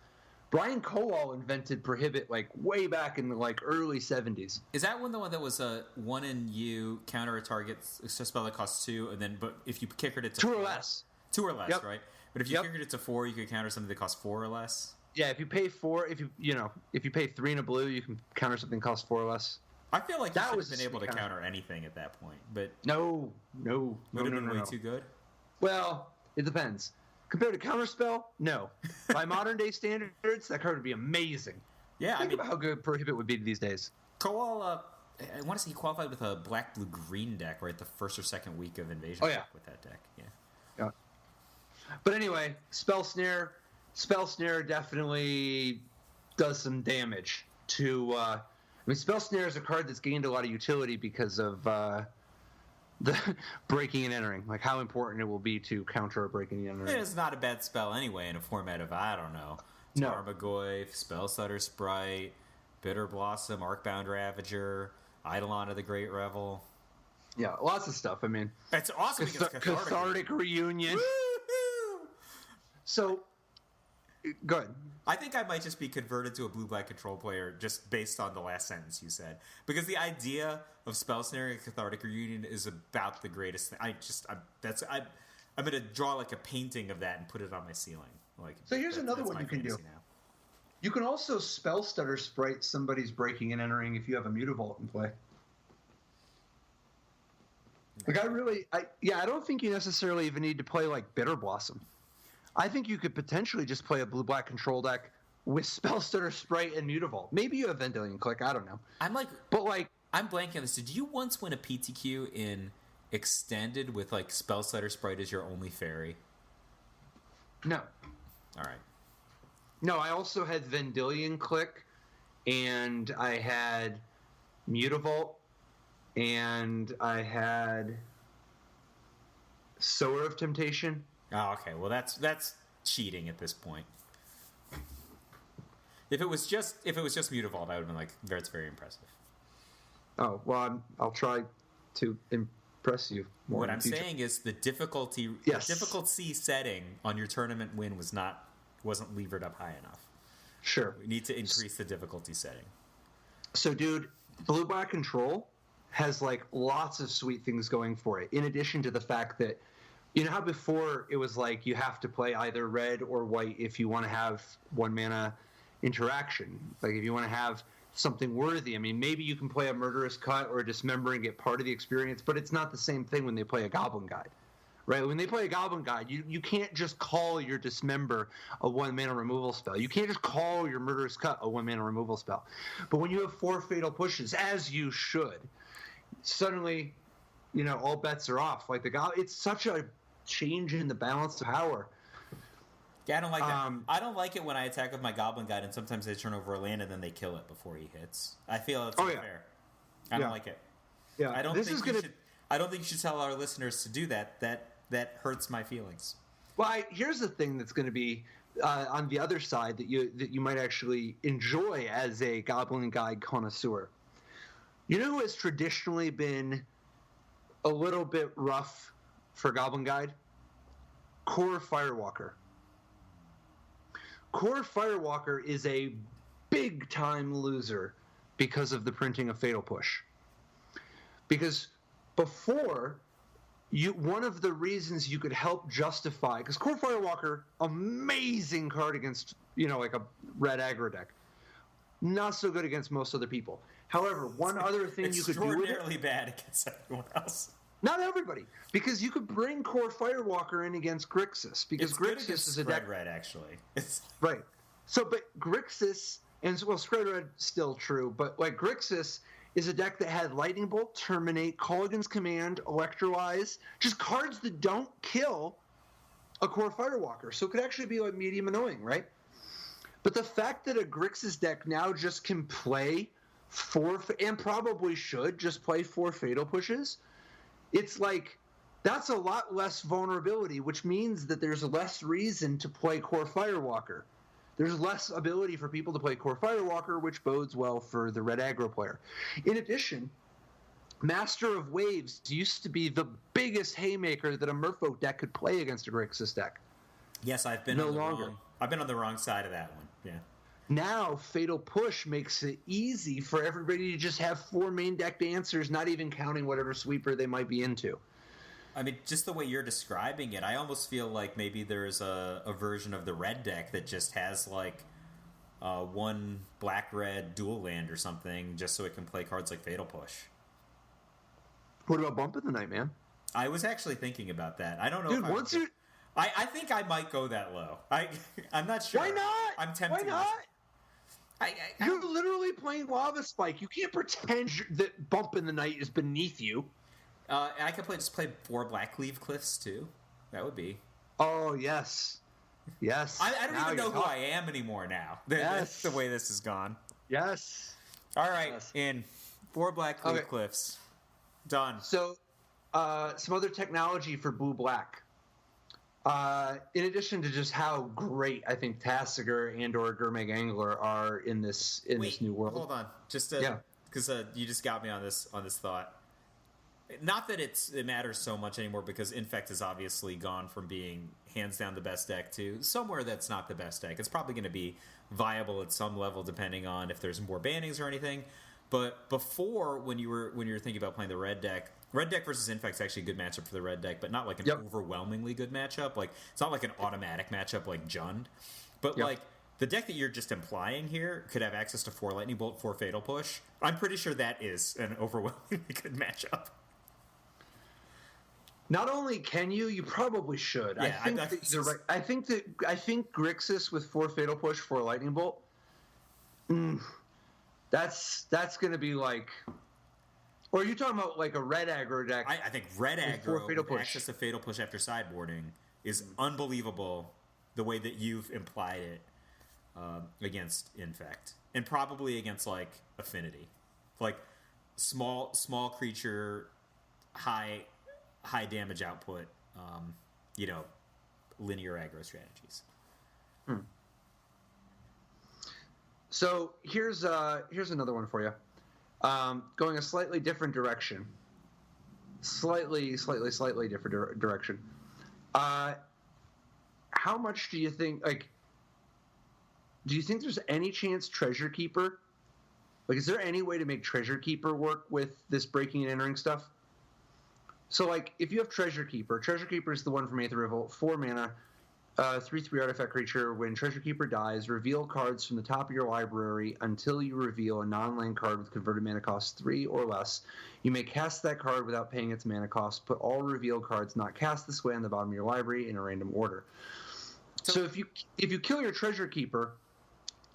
Brian Kowal invented Prohibit like way back in the like early 70s. Is that the one that was a 1 in you counter a target spell that costs 2, and then but if you kickered it to 2 or less. 2 or less, yep. Right? But if you kickered it to 4, you could counter something that costs 4 or less. Yeah, if you pay 4, if you pay 3 in a blue, you can counter something that costs 4 or less. I feel like that was been able to counter anything at that point, but no. Would have been way too good. Well, it depends. Compared to Counterspell, no. By modern day standards, that card would be amazing. Yeah, Think about how good Prohibit would be these days. Kowal, I want to say he qualified with a black, blue, green deck, right? The first or second week of Invasion. Oh, yeah. With that deck, yeah. But anyway, Spell Snare definitely does some damage to. Spell Snare is a card that's gained a lot of utility because of the Breaking and Entering, like how important it will be to counter a Breaking and Entering. It's not a bad spell anyway in a format of, I don't know, Tarmogoyf, Spellstutter Sprite, Bitter Blossom, Arcbound Ravager, Eidolon of the Great Revel. Yeah, lots of stuff. I mean, it's awesome. Cathartic Reunion. Woo-hoo! So, good. I think I might just be converted to a blue-black control player just based on the last sentence you said. Because the idea of Spell Snare and Cathartic Reunion is about the greatest thing. I'm going to draw like a painting of that and put it on my ceiling. Like, so here's another one you can do. Now. You can also Spellstutter Sprite somebody's Breaking and Entering if you have a Mutavault in play. Like I don't think you necessarily even need to play like Bitter Blossom. I think you could potentially just play a blue-black control deck with Spellstutter Sprite and Mutavault. Maybe you have Vendilion Click. I don't know. I'm blanking on this. Did you once win a PTQ in Extended with like Spellstutter Sprite as your only fairy? No. All right. No, I also had Vendilion Click, and I had Mutavault, and I had Sower of Temptation. Oh, okay. Well, that's cheating at this point. If it was just Mutavault, I would have been like, that's very impressive. Oh well, I'll try to impress you more. What I'm saying is the difficulty setting on your tournament win wasn't levered up high enough. Sure. We need to increase the difficulty setting. So, dude, blue-black control has like lots of sweet things going for it. In addition to the fact that, you know how before it was like you have to play either red or white if you want to have 1 mana interaction. Like if you want to have something worthy. I mean, maybe you can play a Murderous Cut or a Dismember and get part of the experience, but it's not the same thing when they play a Goblin Guide. Right, when they play a Goblin Guide, you can't just call your Dismember a 1 mana removal spell. You can't just call your Murderous Cut a 1 mana removal spell. But when you have 4 Fatal Pushes, as you should, suddenly, you know, all bets are off. Like it's such a change in the balance of power. Yeah, I don't like that. I don't like it when I attack with my Goblin Guide and sometimes they turn over a land and then they kill it before he hits. I feel it's unfair. I don't like it. Yeah, I don't think you should tell our listeners to do that. That hurts my feelings. Well, here's the thing that's going to be on the other side that you might actually enjoy as a Goblin Guide connoisseur. You know who has traditionally been a little bit rough for Goblin Guide? Core Firewalker. Core Firewalker is a big-time loser because of the printing of Fatal Push. Because before... one of the reasons you could help justify, because Core Firewalker, amazing card against, you know, like a red aggro deck. Not so good against most other people. However, one other thing you could do with it, extraordinarily bad against everyone else. Not everybody, because you could bring Core Firewalker in against Grixis, because Grixis is a deck red actually. Right. So, but Grixis and Spread Red still true, but like Grixis is a deck that had Lightning Bolt, Terminate, Colligan's Command, Electrolyze, just cards that don't kill a Core Firewalker. So it could actually be like medium annoying, right? But the fact that a Grixis deck now just can play 4, and probably should just play 4 Fatal Pushes, it's like that's a lot less vulnerability, which means that there's less reason to play Core Firewalker. There's less ability for people to play Core Firewalker, which bodes well for the red aggro player. In addition, Master of Waves used to be the biggest haymaker that a Merfolk deck could play against a Grixis deck. Yes, I've been on the wrong side of that one. Yeah. Now, Fatal Push makes it easy for everybody to just have 4 main decked answers, not even counting whatever sweeper they might be into. I mean, just the way you're describing it, I almost feel like maybe there's a version of the red deck that just has, like, 1 black-red dual land or something, just so it can play cards like Fatal Push. What about Bump in the Night, man? I was actually thinking about that. I don't know Dude, once you... I think I might go that low. I'm not sure. Why not? I'm tempted. Why not? You're literally playing Lava Spike. You can't pretend that Bump in the Night is beneath you. I could play 4 Blackleaf Cliffs too. That would be. Oh yes, yes. I don't even know who I am anymore now. That's the way this has gone. Yes. All right, in 4 Blackleaf Cliffs. Done. So, some other technology for blue black. In addition to just how great I think Tasigur and or Gurmag Angler are in this new world. Hold on, just because you just got me on this thought. Not that it matters so much anymore, because Infect has obviously gone from being hands down the best deck to somewhere that's not the best deck. It's probably going to be viable at some level depending on if there's more bannings or anything. But before, when you were thinking about playing the red deck versus Infect's actually a good matchup for the red deck, but not like an overwhelmingly good matchup. Like it's not like an automatic matchup like Jund, but like the deck that you're just implying here could have access to 4 Lightning Bolt, 4 Fatal Push. I'm pretty sure that is an overwhelmingly good matchup. Not only can you probably should. Yeah, I think Grixis with 4 Fatal Push, 4 Lightning Bolt. That's going to be like. Or are you talking about like a red aggro deck? I think red aggro with access to Fatal Push after sideboarding is unbelievable. The way that you've implied it against Infect, and probably against like Affinity, like small creature, high damage output, linear aggro strategies. So here's another one for you. Going a slightly different direction. Slightly different direction. How much do you think, like, do you think there's any chance Treasure Keeper? Like, is there any way to make Treasure Keeper work with this breaking and entering stuff? So, like, if you have Treasure Keeper is the one from Aether Revolt, 4 mana, 3/3 artifact creature. When Treasure Keeper dies, reveal cards from the top of your library until you reveal a non-land card with converted mana cost 3 or less. You may cast that card without paying its mana cost. Put all revealed cards not cast this way on the bottom of your library in a random order. So if you kill your Treasure Keeper,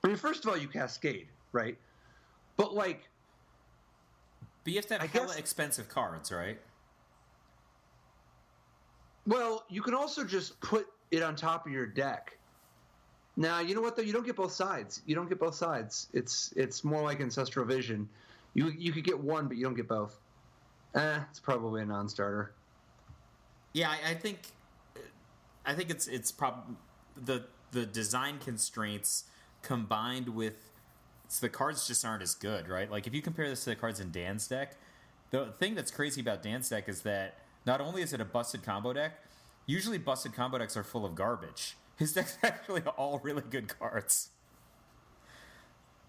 I mean, first of all, you Cascade, right? But like, but you have to have hella expensive cards, right? Well, you can also just put it on top of your deck. Now, you know what though? You don't get both sides. It's more like Ancestral Vision. You could get one, but you don't get both. It's probably a non-starter. Yeah, I think it's probably the design constraints combined with the cards just aren't as good, right? Like if you compare this to the cards in Dan's deck, the thing that's crazy about Dan's deck is that not only is it a busted combo deck, usually busted combo decks are full of garbage. His deck's actually all really good cards.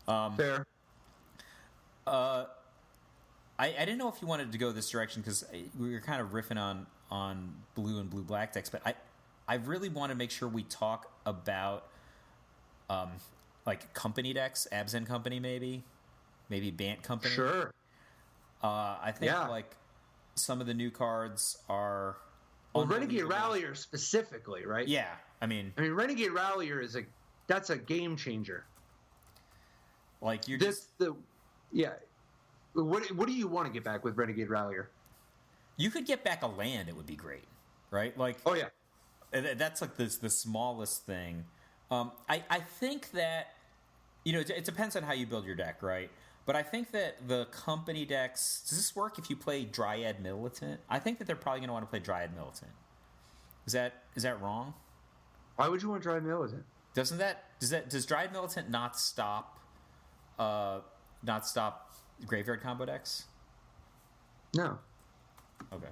Fair. I didn't know if you wanted to go this direction because we were kind of riffing on blue and blue-black decks, but I really want to make sure we talk about like company decks, Abs and Company maybe Bant Company. Sure. I think like some of the new cards are... Well, Renegade Rallier specifically, right? Yeah, I mean, Renegade Rallier that's a game changer. Like you're What do you want to get back with Renegade Rallier? You could get back a land; it would be great, right? Like, oh yeah, that's like the smallest thing. I think that it depends on how you build your deck, right? But I think that the company decks... Does this work if you play Dryad Militant? I think that they're probably going to want to play Dryad Militant. Is that wrong? Why would you want Dryad Militant? Does Dryad Militant not stop graveyard combo decks? No. Okay.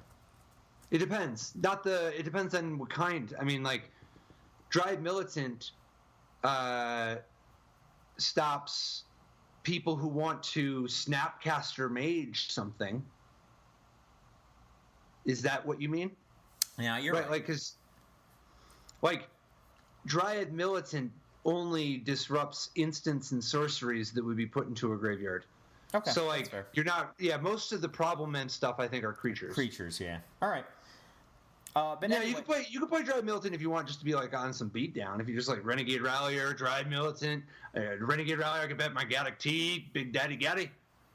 It depends. It depends on what kind. I mean, like, Dryad Militant stops people who want to Snapcaster Mage something. Is that what you mean? Yeah, you're right. Like, because, like, Dryad Militant only disrupts instants and sorceries that would be put into a graveyard. Okay. So, like, you're not... Yeah, most of the problem and stuff, I think, are creatures. Creatures, yeah. All right. But yeah, anyway, you can play Dryad Militant if you want, just to be like on some beatdown. If you just like Renegade Rallier, Dryad Militant, Renegade Rallier, I can bet my Gaddock Teague, Big Daddy Gaddy.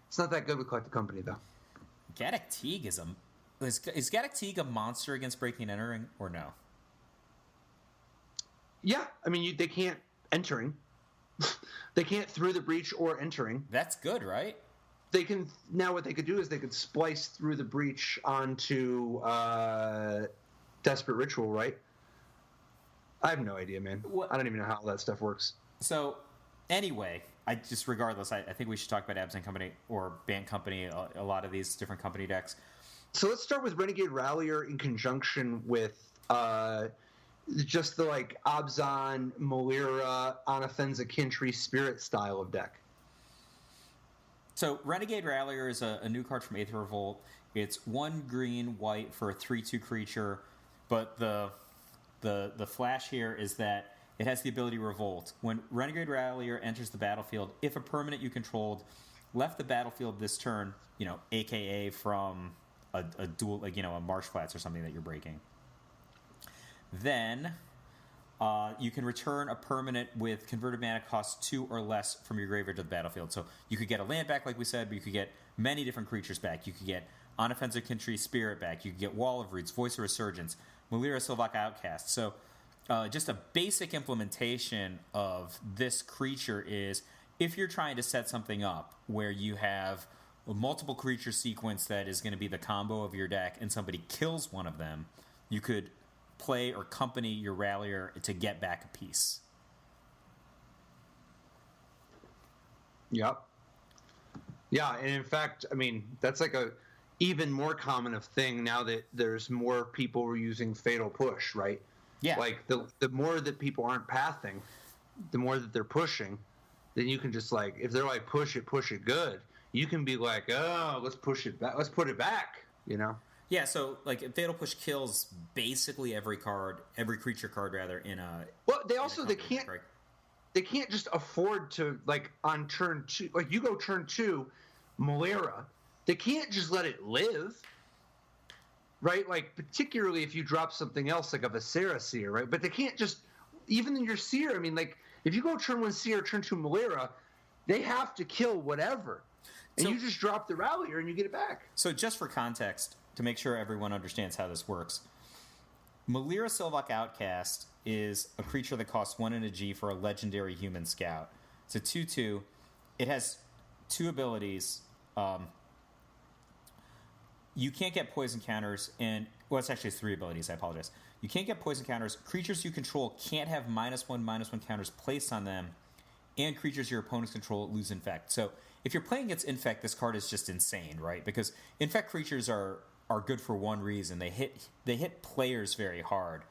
It's not that good with Collected Company though. Gaddock Teague is Gaddock Teague a monster against breaking and entering or no? Yeah, I mean they can't entering. They can't through the breach or entering. That's good, right? They can now. What they could do is they could splice through the breach onto Desperate Ritual, right? I have no idea, man. I don't even know how all that stuff works. So, anyway, regardless, I think we should talk about Abs and Company or Bant Company, a lot of these different company decks. So let's start with Renegade Rallier in conjunction with just the like Abzan, Malira, Anafenza Kintry Spirit style of deck. So Renegade Rallier is a new card from Aether Revolt. It's 1 green, white for a 3/2 creature, but the flash here is that it has the ability Revolt. When Renegade Rallier enters the battlefield, if a permanent you controlled left the battlefield this turn, AKA from a duel, like a Marsh Flats or something that you're breaking, then you can return a permanent with converted mana cost 2 or less from your graveyard to the battlefield. So you could get a land back, like we said, but you could get many different creatures back. You could get Unoffensive Kintry Spirit back. You could get Wall of Roots, Voice of Resurgence, Malira Sylvaka Outcast. So just a basic implementation of this creature is if you're trying to set something up where you have a multiple creature sequence that is going to be the combo of your deck and somebody kills one of them, you could play or company your Rallier to get back a piece. Yep. Yeah, and in fact, I mean, that's like a even more common of thing now that there's more people using Fatal Push, right? Yeah. Like the more that people aren't pathing, the more that they're pushing, then you can just like, if they're like push it good, you can be like, oh, let's push it back, let's put it back, you know? Yeah, so like Fatal Push kills basically every creature card rather in a. Well, they can't just afford to, like, on turn 2, like you go turn 2, Malera, they can't just let it live, right? Like, particularly if you drop something else like a Viscera Seer, right? But they can't just, even in your Seer, I mean, like, if you go turn 1 Seer, turn 2 Malera, they have to kill whatever. And you just drop the Rallier and you get it back. So just for context, to make sure everyone understands how this works, Malera Sylvok Outcast is a creature that costs 1 and a G for a legendary human scout. It's a 2/2. It has 2 abilities. You can't get poison counters, and it's actually 3 abilities. I apologize. You can't get poison counters. Creatures you control can't have -1/-1 counters placed on them, and creatures your opponents control lose Infect. So if you're playing against Infect, this card is just insane, right? Because Infect creatures are good for one reason. They hit players very hard,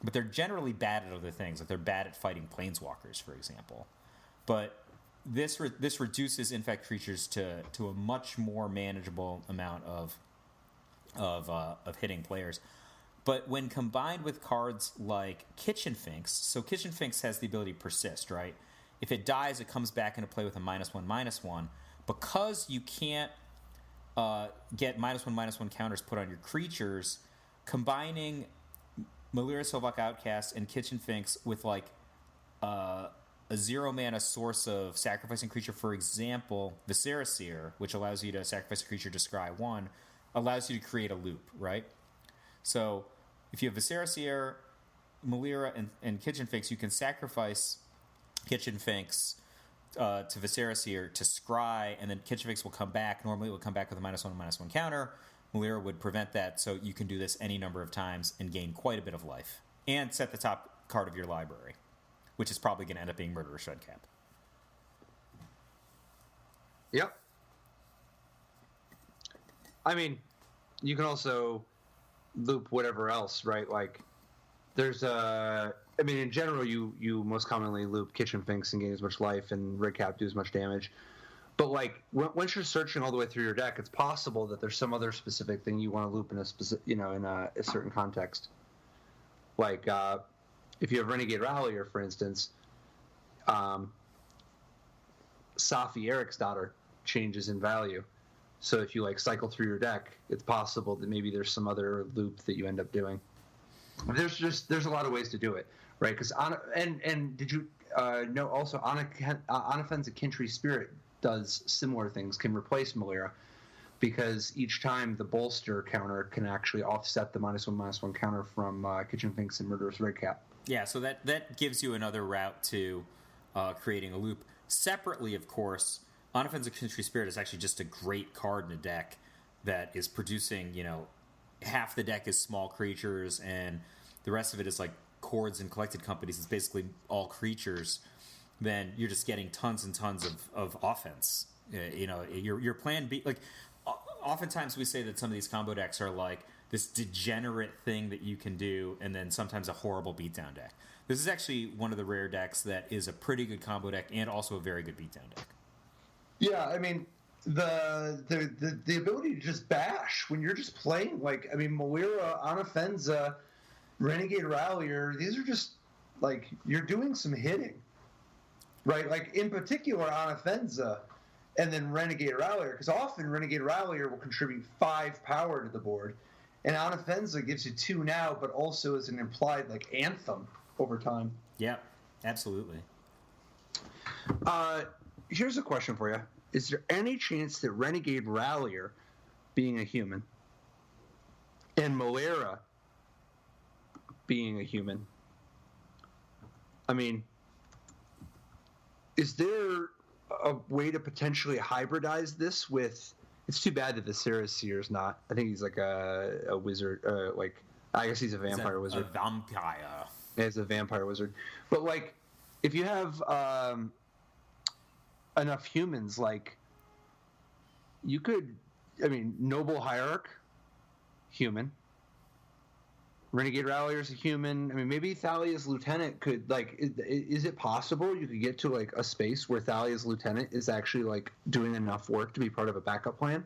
but they're generally bad at other things. Like they're bad at fighting planeswalkers, for example. But this reduces Infect creatures to a much more manageable amount of hitting players. But when combined with cards like Kitchen Finks, so Kitchen Finks has the ability to persist, right? If it dies, it comes back into play with a -1/-1. Because you can't get -1/-1 counters put on your creatures, combining Malera Sylvok Outcast and Kitchen Finks with like a 0-mana source of sacrificing creature, for example, Viscera Seer, which allows you to sacrifice a creature to scry 1, allows you to create a loop, right? So if you have Viscera Seer, Malera, and Kitchen Finks, you can sacrifice Kitchen Finks to Viscera Seer to scry, and then Kitchen Finks will come back. Normally it will come back with a -1/-1 counter. Malera would prevent that, so you can do this any number of times and gain quite a bit of life. And set the top card of your library, which is probably going to end up being Murderous Redcap. Yep. I mean, you can also loop whatever else, right? Like, there's I mean, in general, you most commonly loop Kitchen Finks and gain as much life, and Redcap do as much damage. But like, once you're searching all the way through your deck, it's possible that there's some other specific thing you want to loop in a specific, in a certain context. Like, if you have Renegade Rallier, for instance, Safi Eriksdotter changes in value. So if you like cycle through your deck, it's possible that maybe there's some other loop that you end up doing. There's a lot of ways to do it, right? Because and did you know also Anafen's Kintry Spirit does similar things, can replace Malera, because each time the bolster counter can actually offset the -1/-1 counter from Kitchen Finks and Murderous Redcap. Yeah, so that gives you another route to creating a loop. Separately, of course, Unoffensive Kintry Spirit is actually just a great card in a deck that is producing, half the deck is small creatures and the rest of it is like Chords and Collected Companies. It's basically all creatures. Then you're just getting tons and tons of offense. Your plan B, like, oftentimes we say that some of these combo decks are like this degenerate thing that you can do, and then sometimes a horrible beatdown deck. This is actually one of the rare decks that is a pretty good combo deck and also a very good beatdown deck. Yeah, I mean, the ability to just bash when you're just playing, like, I mean, Malera, Anafenza, Renegade Rallier, these are just, like, you're doing some hitting, right? Like, in particular, Anafenza and then Renegade Rallier, because often Renegade Rallier will contribute 5 power to the board, and Anafenza gives you 2 now, but also is an implied, like, anthem over time. Yeah, absolutely. Here's a question for you. Is there any chance that Renegade Rallier, being a human, and Malera being a human, I mean, is there a way to potentially hybridize this with... It's too bad that the Viscera Seer is not. I think he's like a wizard. I guess he's a vampire wizard. A vampire. Yeah, he's a vampire wizard. But, like, if you have... enough humans, like, you could, I mean, Noble Hierarch, human, Renegade Rallier's a human. I mean, maybe Thalia's lieutenant could, like, is it possible you could get to, like, a space where Thalia's lieutenant is actually, like, doing enough work to be part of a backup plan?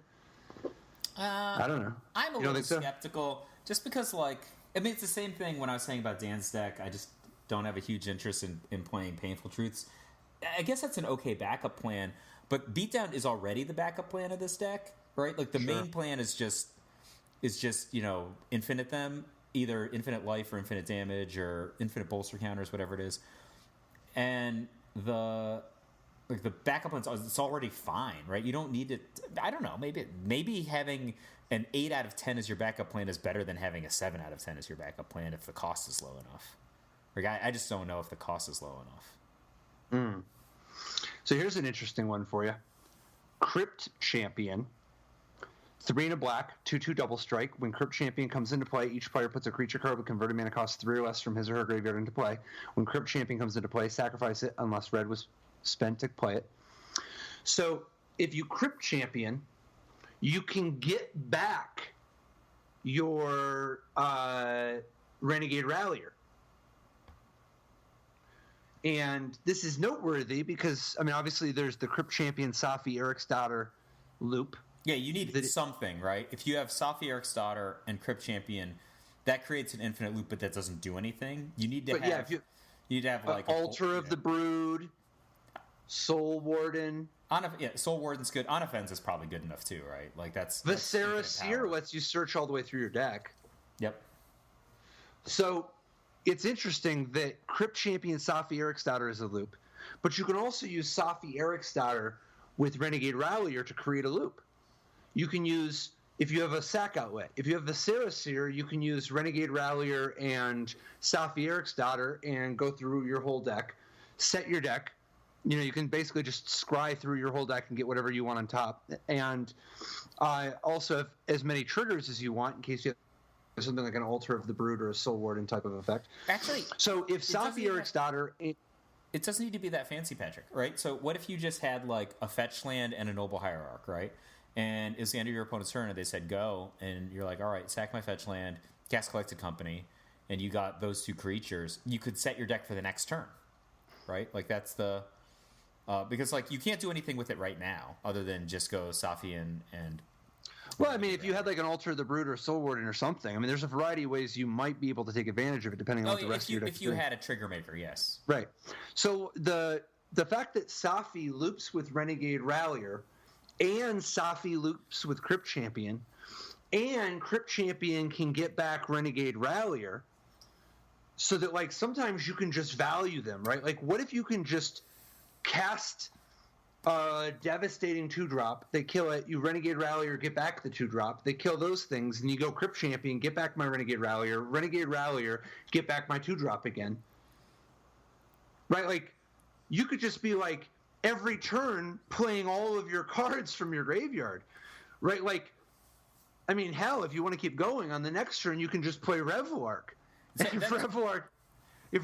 I don't know. I'm a little skeptical, just because, like, I mean, it's the same thing when I was saying about Dan's deck. I just don't have a huge interest in playing Painful Truths. I guess that's an okay backup plan, but Beatdown is already the backup plan of this deck, right? Like, the main plan is just, infinite them, either infinite life or infinite damage or infinite bolster counters, whatever it is. And the backup plans, it's already fine, right? You don't need to, I don't know, maybe having an 8 out of 10 as your backup plan is better than having a 7 out of 10 as your backup plan if the cost is low enough. Like, I just don't know if the cost is low enough. So here's an interesting one for you. Crypt Champion. 3 and a black, 2/2 double strike. When Crypt Champion comes into play, each player puts a creature card with converted mana cost 3 or less from his or her graveyard into play. When Crypt Champion comes into play, sacrifice it unless red was spent to play it. So if you Crypt Champion, you can get back your Renegade Rallier. And this is noteworthy because, I mean, obviously there's the Crypt Champion Safi Eriksdotter loop. Yeah, you need something, right? If you have Safi Eriksdotter and Crypt Champion, that creates an infinite loop, but that doesn't do anything. You need to have, you need to have like Altar of the Brood, Soul Warden. Soul Warden's good. On offense is probably good enough too, right? Like that's Viscera Seer lets you search all the way through your deck. Yep. So it's interesting that Crypt Champion Safi Eriksdotter is a loop, but you can also use Safi Eriksdotter with Renegade Rallier to create a loop. You can use, if you have a sack outlet, if you have Viscera Seer, you can use Renegade Rallier and Safi Eriksdotter and go through your whole deck, set your deck. You can basically just scry through your whole deck and get whatever you want on top. And also have as many triggers as you want in case you have something like an Altar of the Brood or a Soul Warden type of effect. Actually, so if Safi Eriksdotter... It doesn't need to be that fancy, Patrick, right? So what if you just had like a fetch land and a Noble Hierarch, right? And it's the end of your opponent's turn and they said go, and you're like, all right, sack my fetch land, cast Collected Company, and you got those 2 creatures. You could set your deck for the next turn, right? Like that's the... because like you can't do anything with it right now other than just go Safi and well, I mean, if you had like an Altar of the Brood or Soul Warden or something, I mean, there's a variety of ways you might be able to take advantage of it depending on what the rest of your deck is doing. If you had a trigger maker, yes. Right. So the fact that Safi loops with Renegade Rallier and Safi loops with Crypt Champion and Crypt Champion can get back Renegade Rallier so that like sometimes you can just value them, right? Like what if you can just cast a devastating 2-drop, they kill it, you Renegade Rallier, get back the 2-drop, they kill those things, and you go Crypt Champion, get back my Renegade Rallier, get back my 2-drop again. Right? Like, you could just be like, every turn, playing all of your cards from your graveyard. Right? Like, I mean, hell, if you want to keep going, on the next turn, you can just play Revelark. If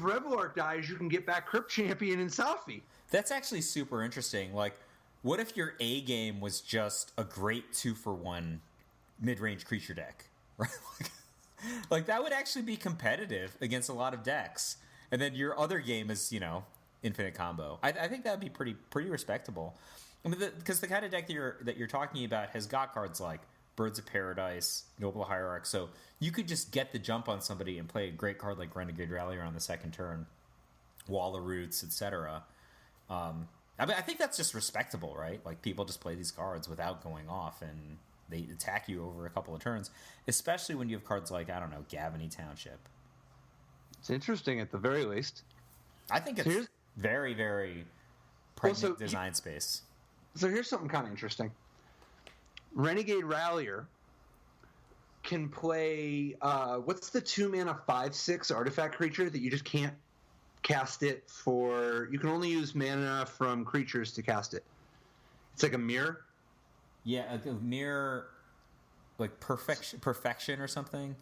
Revelark dies, you can get back Crypt Champion and Safi. That's actually super interesting. Like, what if your A game was just a great 2-for-1 mid-range creature deck? Right? Like that would actually be competitive against a lot of decks. And then your other game is, infinite combo. I think that would be pretty respectable. I mean, because the kind of deck that you're talking about has got cards like Birds of Paradise, Noble Hierarch. So you could just get the jump on somebody and play a great card like Renegade Rallier on the second turn, Wall of Roots, etc. I mean, I think that's just respectable, right? Like, people just play these cards without going off, and they attack you over a couple of turns, especially when you have cards like, I don't know, Gavany Township. It's interesting, at the very least. I think it's very, very pregnant design space. So here's something kind of interesting. Renegade Rallier can play, what's the 2-mana 5/6 artifact creature that you just can't cast it for? You can only use mana from creatures to cast it. It's like a mirror. Yeah, a mirror, like perfection or something.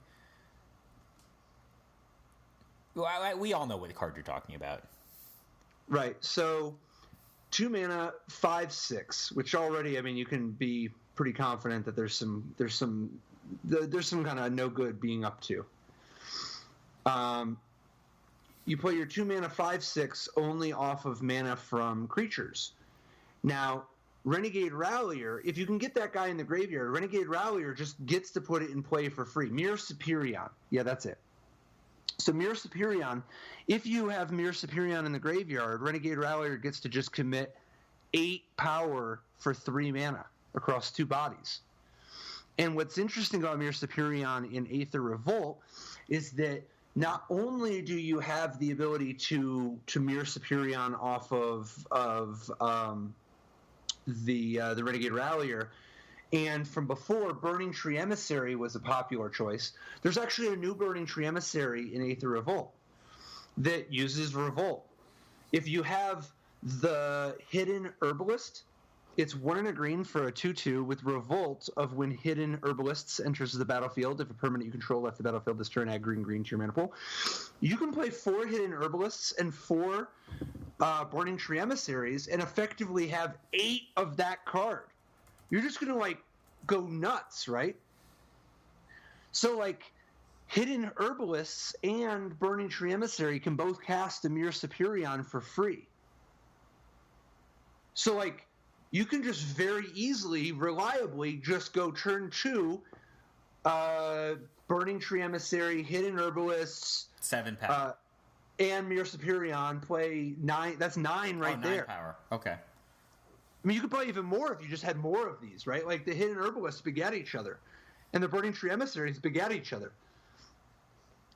Well, we all know what card you're talking about. Right. So 2-mana 5/6, which already, I mean, you can be pretty confident that there's some kind of no good being up to. You play your 2 mana 5/6 only off of mana from creatures. Now, Renegade Rallier, if you can get that guy in the graveyard, Renegade Rallier just gets to put it in play for free. Mirror Superion. Yeah, that's it. So Mirror Superion, if you have Mirror Superion in the graveyard, Renegade Rallier gets to just commit 8 power for 3 mana across 2 bodies. And what's interesting about Mirror Superion in Aether Revolt is that not only do you have the ability to Mirror Superion off of the Renegade Rallier, and from before, Burning Tree Emissary was a popular choice. There's actually a new Burning Tree Emissary in Aether Revolt that uses Revolt. If you have the Hidden Herbalist, it's 1 and a green for a 2/2 with Revolt of when Hidden Herbalists enters the battlefield. If a permanent you control left the battlefield this turn, add green to your mana pool. You can play 4 Hidden Herbalists and 4 Burning Tree Emissaries and effectively have 8 of that card. You're just going to, go nuts, right? So, Hidden Herbalists and Burning Tree Emissary can both cast a Mirror Superion for free. So, you can just very easily, reliably, just go turn 2, Burning Tree Emissary, Hidden Herbalists, 7 power, and Mirror Superion, play 9. That's 9 right there. 9 power. Okay. I mean, you could play even more if you just had more of these, right? Like the Hidden Herbalists begat each other, and the Burning Tree Emissaries begat each other.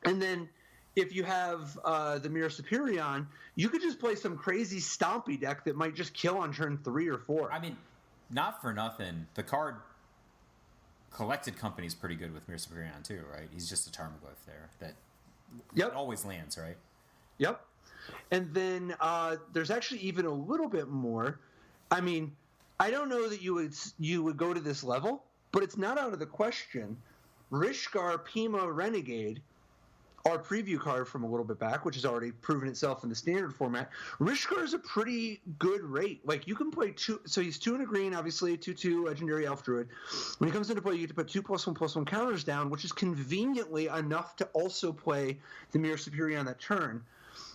And then if you have the Mirror Superion, you could just play some crazy stompy deck that might just kill on turn 3 or 4. I mean, not for nothing, the card Collected Company is pretty good with Mirror Superion too, right? He's just a Tarmogoyf there that always lands, right? Yep. And then there's actually even a little bit more. I mean, I don't know that you would go to this level, but it's not out of the question. Rishkar Pima Renegade, our preview card from a little bit back, which has already proven itself in the standard format. Rishkar is a pretty good rate. You can play 2, so he's 2 and a green, obviously, 2/2 legendary elf druid. When he comes into play, you get to put 2+1/+1 counters down, which is conveniently enough to also play the Mirror Superior on that turn.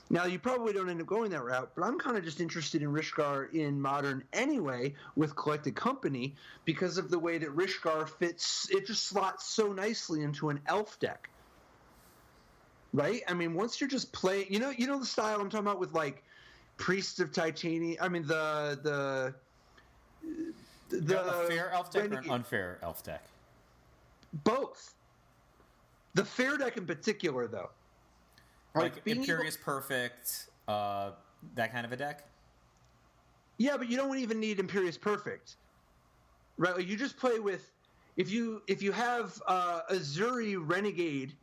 Now, you probably don't end up going that route, but I'm kind of just interested in Rishkar in Modern anyway with Collected Company because of the way that Rishkar fits. It just slots so nicely into an elf deck. Right? I mean, once you're just playing, you know the style I'm talking about with Priests of Titania. I mean the fair elf deck or an unfair elf deck? Both. The fair deck in particular, though. Imperious Perfect, that kind of a deck? Yeah, but you don't even need Imperious Perfect. Right? You just play with if you have Azuri Renegade,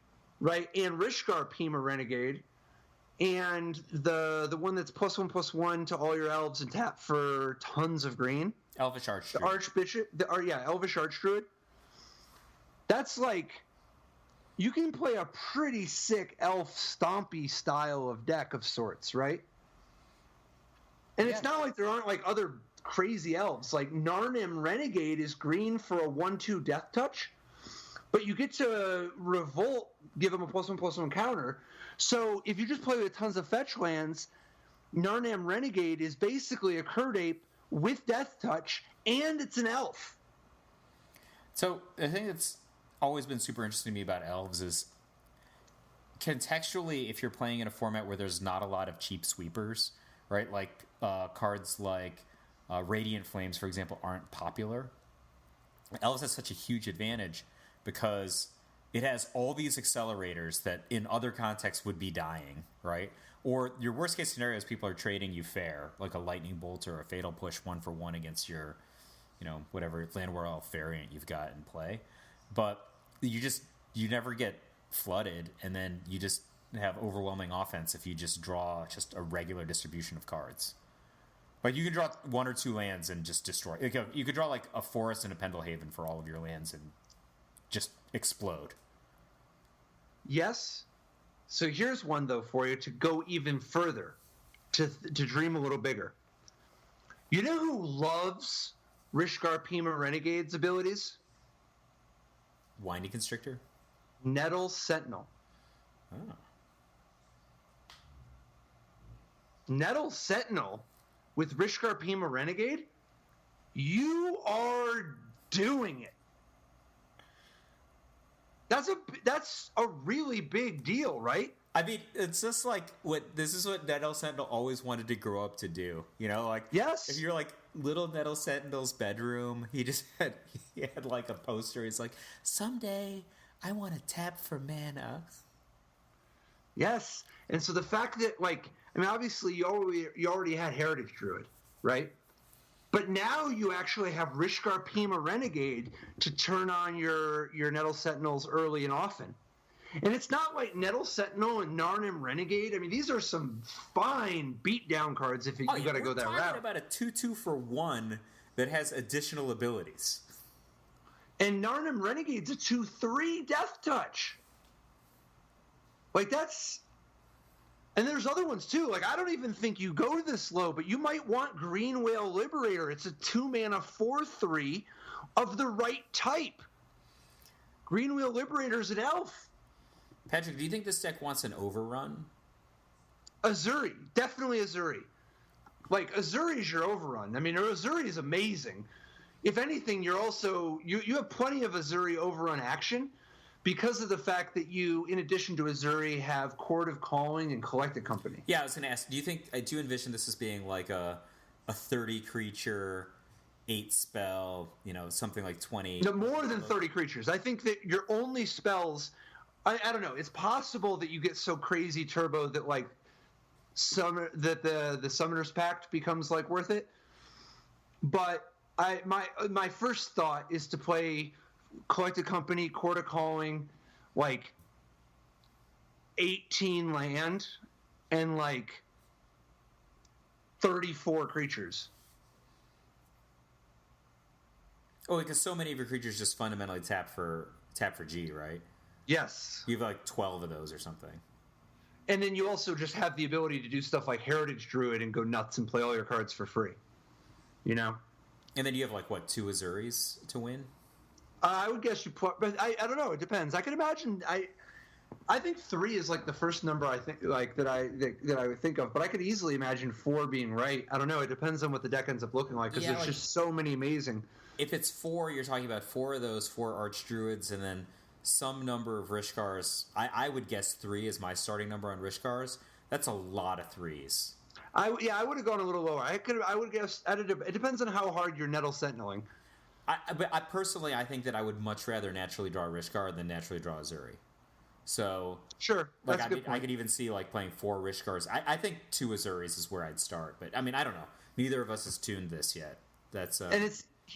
right, and Rishkar Pima Renegade, and the one that's +1/+1 to all your elves and tap for tons of green. Elvish Archdruid. The Archbishop, Elvish Archdruid. That's you can play a pretty sick elf stompy style of deck of sorts, right? And it's not like there aren't other crazy elves. Narnim Renegade is green for a 1/2 death touch. But you get to Revolt, give them a +1/+1 counter. So if you just play with tons of fetch lands, Narnam Renegade is basically a Curd Ape with Death Touch, and it's an elf. So the thing that's always been super interesting to me about elves is contextually, if you're playing in a format where there's not a lot of cheap sweepers, right? Cards like Radiant Flames, for example, aren't popular. Elves has such a huge advantage because it has all these accelerators that in other contexts would be dying, right? Or your worst case scenario is people are trading you fair, like a Lightning Bolt or a Fatal Push 1-for-1 against your, whatever Landwar Elf variant you've got in play. But you never get flooded, and then you just have overwhelming offense if you just draw just a regular distribution of cards. You can draw 1 or 2 lands and just destroy. You could draw a Forest and a Pendlehaven for all of your lands and just explode. Yes. So here's one, though, for you to go even further, to dream a little bigger. You know who loves Rishkar Pima Renegade's abilities? Windy Constrictor? Nettle Sentinel. Oh. Nettle Sentinel with Rishkar Pima Renegade, you are doing it. That's a really big deal, right? I mean, it's just like this is what Nettle Sentinel always wanted to grow up to do. You know, like yes. If you're like little Nettle Sentinel's bedroom, he had like a poster. It's like, someday I want to tap for mana. Yes, and so the fact that obviously you already had Heritage Druid, right? But now you actually have Rishkar Pima Renegade to turn on your Nettle Sentinels early and often. And it's not like Nettle Sentinel and Narnim Renegade. I mean, these are some fine beatdown cards if you got to go that route. We're talking about a 2/2 for 1 that has additional abilities. And Narnim Renegade's a 2/3 Death Touch. Like, that's... And there's other ones, too. Like, I don't even think you go this low, but you might want Green Whale Liberator. It's a 2-mana 4/3 of the right type. Green Whale Liberator's an elf. Patrick, do you think this deck wants an overrun? Azuri. Definitely Azuri. Like, Azuri's your overrun. I mean, Azuri is amazing. If anything, you're also... You have plenty of Azuri overrun action, because of the fact that you, in addition to Azuri, have Court of Calling and Collected Company. Yeah, I was going to ask, do you envision this as being like a 30 creature, 8 spell, something like 20? No, more than 30 creatures. I think that your only spells, I don't know, it's possible that you get so crazy turbo that the Summoner's Pact becomes worth it. But my first thought is to play Collected Company, Court of Calling, 18 land, and 34 creatures. Oh, because so many of your creatures just fundamentally tap for G, right? Yes. You have 12 of those or something. And then you also just have the ability to do stuff like Heritage Druid and go nuts and play all your cards for free. And then you have 2 Azuris to win? I would guess you put, but I don't know. It depends. I can imagine. I think 3 is the first number I think that I would think of. But I could easily imagine 4 being right. I don't know. It depends on what the deck ends up looking like, because there's just so many amazing. If it's 4, you're talking about 4 of those 4 Archdruids, and then some number of Rishkars. I would guess 3 is my starting number on Rishkars. That's a lot of 3s. I would have gone a little lower. I would guess. It depends on how hard you're Nettle Sentineling. But personally, I think that I would much rather naturally draw Rishkar than naturally draw Azuri. So sure, that's a good point. I could even see playing 4 Rishkars. I think 2 Azuris is where I'd start. But I mean, I don't know. Neither of us has tuned this yet. That's and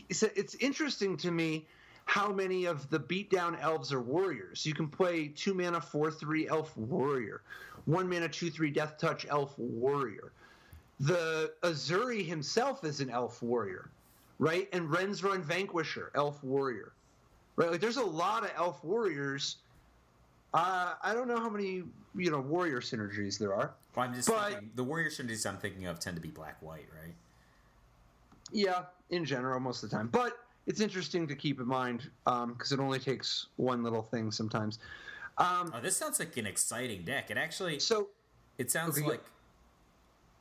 it's interesting to me how many of the beatdown elves are warriors. You can play 2 mana 4/3 elf warrior, 1 mana 2/3 death touch elf warrior. The Azuri himself is an elf warrior. Right? And Ren's Run Vanquisher, elf warrior. Right? There's a lot of elf warriors. I don't know how many, warrior synergies there are. Well, I'm just thinking, the warrior synergies I'm thinking of tend to be black-white, right? Yeah, in general, most of the time. But it's interesting to keep in mind, because it only takes one little thing sometimes. This sounds like an exciting deck. It actually... It sounds like...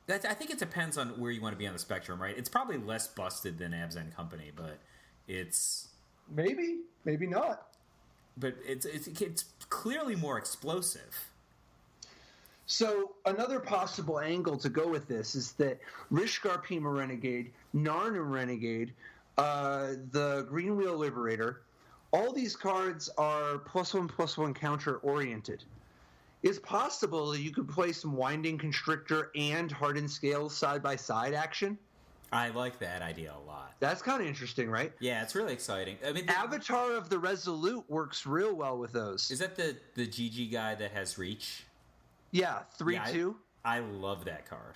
I think it depends on where you want to be on the spectrum, right? It's probably less busted than Abs and Company, but it's... Maybe not. But it's clearly more explosive. So another possible angle to go with this is that Rishkar Pima Renegade, Narnim Renegade, the Green Wheel Liberator, all these cards are +1/+1 counter oriented. It's possible that you could play some Winding Constrictor and Hardened Scales side-by-side action. I like that idea a lot. That's kind of interesting, right? Yeah, it's really exciting. I mean, Avatar of the Resolute works real well with those. Is that the GG guy that has reach? Yeah, 3/2. Yeah, I love that card.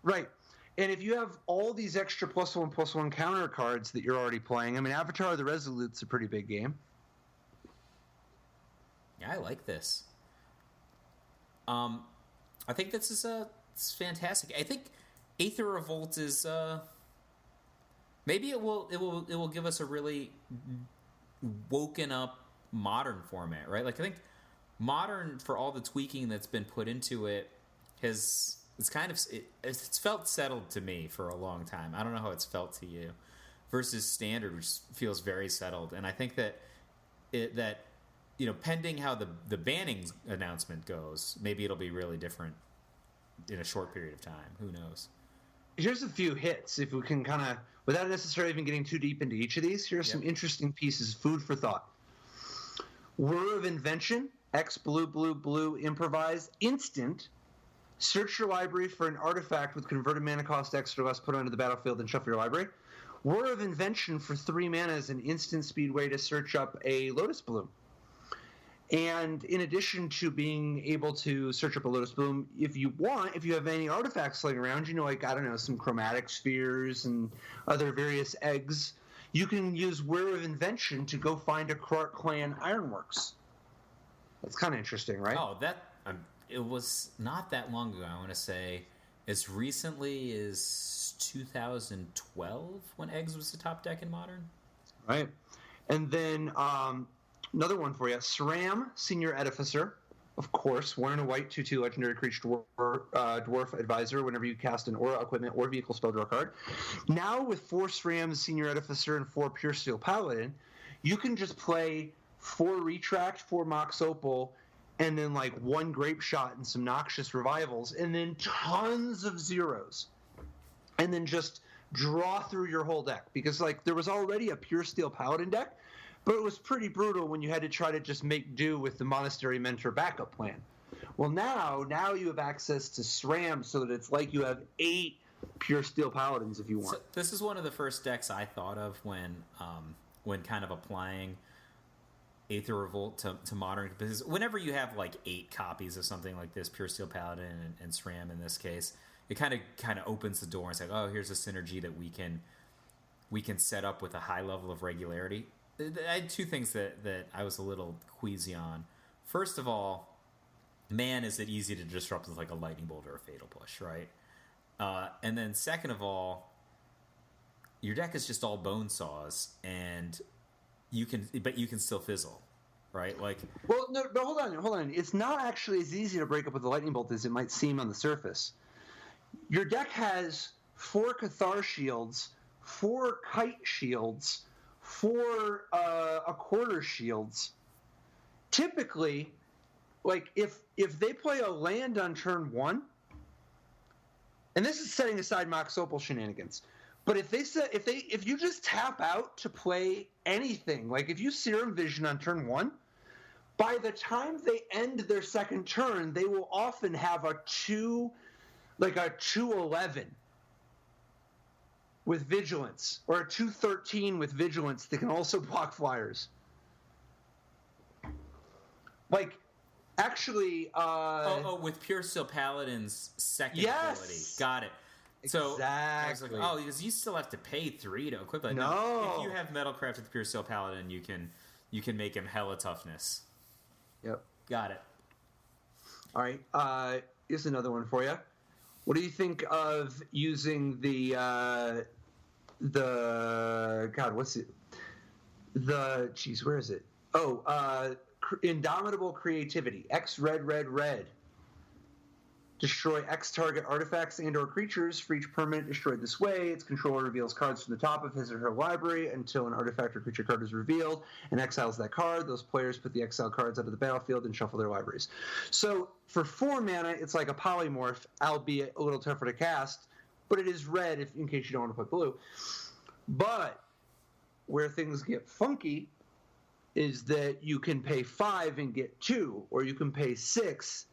Right. And if you have all these extra +1/+1 counter cards that you're already playing, I mean, Avatar of the Resolute's a pretty big game. Yeah, I like this. I think this is it's fantastic. I think Aether Revolt is maybe it will give us a really woken up modern format, right? I think modern, for all the tweaking that's been put into it, has It's kind of it's felt settled to me for a long time. I don't know how it's felt to you. Versus standard, which feels very settled, and I think that pending how the banning announcement goes, maybe it'll be really different in a short period of time. Who knows? Here's a few hits, if we can kind of, without necessarily even getting too deep into each of these. Here's some interesting pieces, food for thought. Whir of Invention, X blue blue blue improvise instant. Search your library for an artifact with converted mana cost X or less, put onto the battlefield, and shuffle your library. Whir of Invention for 3 mana is an instant speed way to search up a Lotus Bloom. And in addition to being able to search up a Lotus Bloom, if you have any artifacts laying around, some chromatic spheres and other various eggs, you can use Whir of Invention to go find a Krark Clan Ironworks. That's kind of interesting, right? Oh, it was not that long ago, I want to say, as recently as 2012 when Eggs was the top deck in Modern. Right. And then another one for you. SRAM, Senior Edificer. Of course, 1 and a white, 2/2 legendary creature dwarf advisor whenever you cast an aura, equipment, or vehicle spell, draw a card. Now with 4 SRAM, Senior Edificer, and 4 Pure Steel Paladin, you can just play 4 Retract, 4 Mox Opal, and then 1 Grape Shot and some Noxious Revivals, and then tons of zeros. And then just draw through your whole deck. Because there was already a Pure Steel Paladin deck, but it was pretty brutal when you had to try to just make do with the Monastery Mentor backup plan. Well, now you have access to SRAM, so that it's like you have 8 Pure Steel Paladins if you want. So this is one of the first decks I thought of when kind of applying Aether Revolt to Modern, because whenever you have 8 copies of something like this, Pure Steel Paladin and SRAM in this case, it kind of opens the door and it's like, oh, here's a synergy that we can set up with a high level of regularity. I had 2 things that I was a little queasy on. First of all, man, is it easy to disrupt with a lightning bolt or a fatal push, right? And then second of all, your deck is just all bone saws, and you can still fizzle, right? Well, no, but hold on. It's not actually as easy to break up with the lightning bolt as it might seem on the surface. Your deck has 4 Cathar shields, 4 Kite shields, 4 a quarter shields. Typically, if they play a land on turn 1, and this is setting aside Mox Opal shenanigans, but if you just tap out to play anything, if you Serum Vision on turn 1, by the time they end their second turn, they will often have a 2/11 with Vigilance, or a 2/13 with Vigilance that can also block flyers. Actually... with Pure Steel Paladin's second ability. Got it. So exactly. I was because you still have to pay 3 to equip it. No. If you have Metalcraft with Pure Steel Paladin, you can make him hella toughness. Yep. Got it. All right. Here's another one for you. What do you think of using where is it? Indomitable Creativity. X red. Destroy X target artifacts and or creatures for each permanent destroyed this way. Its controller reveals cards from the top of his or her library until an artifact or creature card is revealed and exiles that card. Those players put the exiled cards out of the battlefield and shuffle their libraries. So for 4 mana, it's like a polymorph, albeit a little tougher to cast, but it is red in case you don't want to put blue. But where things get funky is that you can pay 5 and get 2, or you can pay 6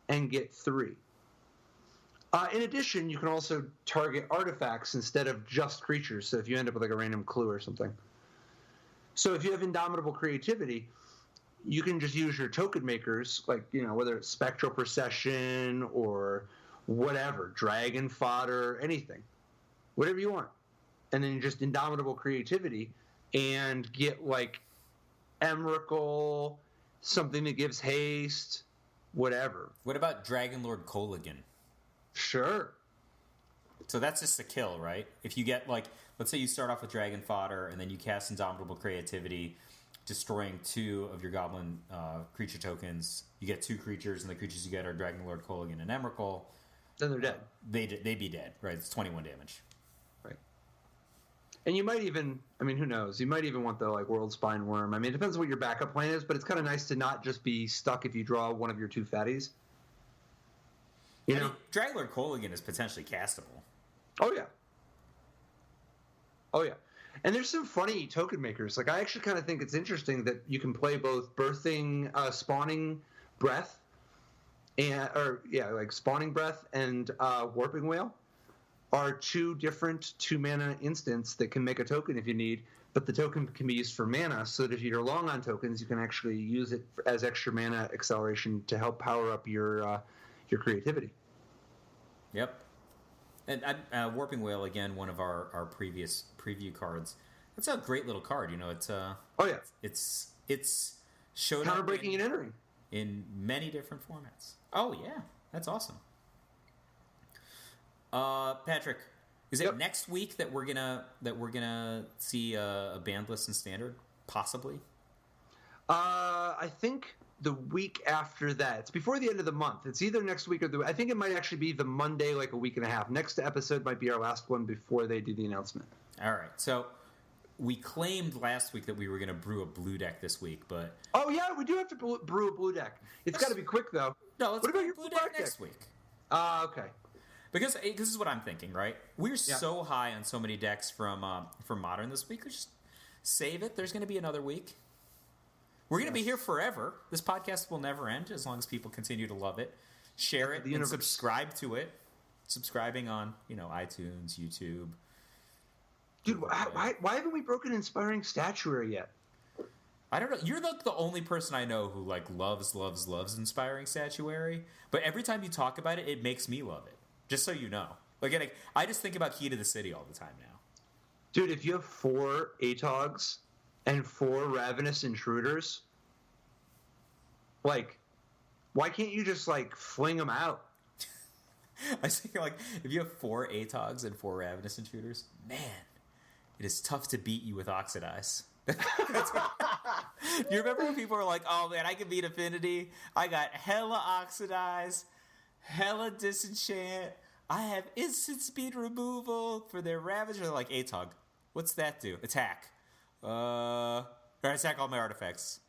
and get 3. In addition, you can also target artifacts instead of just creatures, so if you end up with a random clue or something. So if you have Indomitable Creativity, you can just use your token makers, whether it's Spectral Procession or whatever, Dragon Fodder, anything. Whatever you want. And then you just Indomitable Creativity and get, Emrakul, something that gives haste, whatever. What about Dragon Lord Kolaghan? Sure. So that's just a kill, right? If you get, let's say you start off with Dragon Fodder, and then you cast Indomitable Creativity, destroying 2 of your Goblin creature tokens. You get 2 creatures, and the creatures you get are Dragon Lord Kolaghan and Emrakul. then they're dead. They'd be dead, right? It's 21 damage. Right. And you might even, I mean, who knows? You might even want the like World Spine Worm. I mean, it depends on what your backup plan is, but it's kind of nice to not just be stuck if you draw one of your two fatties. You know, Dragler Colligan is potentially castable. Oh yeah. Oh yeah. And there's some funny token makers. Like I actually kind of think it's interesting that you can play both birthing, spawning breath, like spawning breath and warping whale are two different 2-mana instants that can make a token if you need. But the token can be used for mana, so that if you're long on tokens, you can actually use it as extra mana acceleration to help power up your creativity. Yep. And Warping Whale, again, one of our previous preview cards. That's a great little card. You know, it's it's showed counter breaking and entering in many different formats. Oh yeah, that's awesome. Patrick, is it next week that we're gonna see a banned list in Standard? Possibly. I think the week after that. It's before the end of the month. It's either next week or I think it might actually be the Monday, like a week and a half. Next episode might be our last one before they do the announcement. All right. So we claimed last week that we were going to brew a blue deck this week, but oh yeah, we do have to brew a blue deck. It's got to be quick though. No, let's brew your blue deck next week. Okay. Because this is what I'm thinking, right? We're so high on so many decks from Modern this week. We just save it. There's going to be another week. We're going to be here forever. This podcast will never end as long as people continue to love it, share it, and subscribe to it. Subscribing on, iTunes, YouTube. Dude, why haven't we broken Inspiring Statuary yet? I don't know. You're the only person I know who loves Inspiring Statuary. But every time you talk about it, it makes me love it. Just so you know. Like, I just think about Key to the City all the time now. Dude, if you have 4 Atogs and 4 Ravenous Intruders, like, why can't you just, like, fling them out? I was thinking, like, if you have 4 Atogs and 4 Ravenous Intruders, man, it is tough to beat you with Oxidize. You remember when people were like, oh, man, I can beat Affinity. I got hella Oxidize, hella Disenchant. I have instant speed removal for their Ravager. They're like, Atog, what's that do? Attack. All right, attack all my artifacts.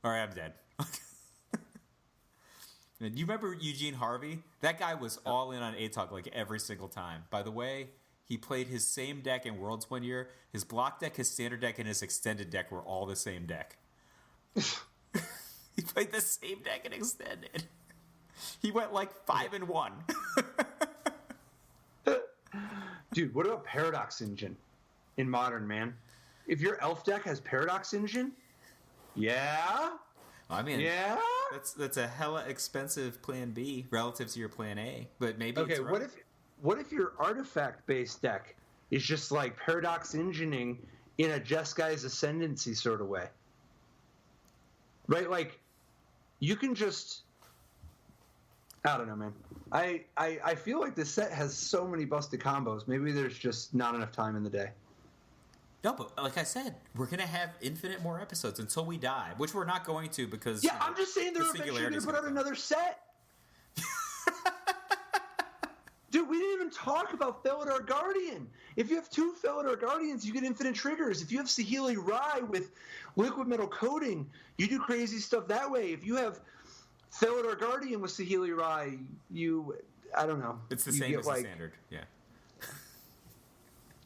All right, I'm dead. You remember Eugene Harvey? That guy was all in on Atog like every single time. By the way, he played his same deck in Worlds one year. His block deck, his standard deck, and his extended deck were all the same deck. He played the same deck in extended. He went like 5-1. Dude, what about Paradox Engine in Modern, man? If your elf deck has Paradox Engine, yeah. I mean, that's a hella expensive Plan B relative to your Plan A, but maybe okay. It's right. What if your artifact based deck is just like Paradox Engineering in a Jeskai Ascendancy sort of way, right? Like you can just, I don't know, man. I feel like this set has so many busted combos. Maybe there's just not enough time in the day. No, but like I said, we're going to have infinite more episodes until we die, which we're not going to because... Yeah, I'm just saying they're eventually going to put out another set. Dude, we didn't even talk about Felidar Guardian. If you have 2 Felidar Guardians, you get infinite triggers. If you have Saheeli Rai with liquid metal coating, you do crazy stuff that way. If you have Felidar Guardian with Saheeli Rai, I don't know. It's the same as the standard, yeah.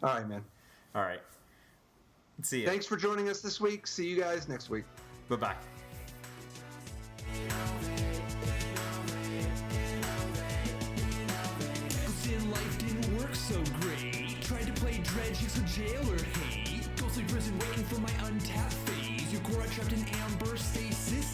All right, man. All right. See ya. Thanks for joining us this week. See you guys next week. Bye-bye. Life didn't work so great. Tried to play Dredge, it's a jailer hate. Ghostly prison waiting for my untapped phase. Your core trapped in amber stasis.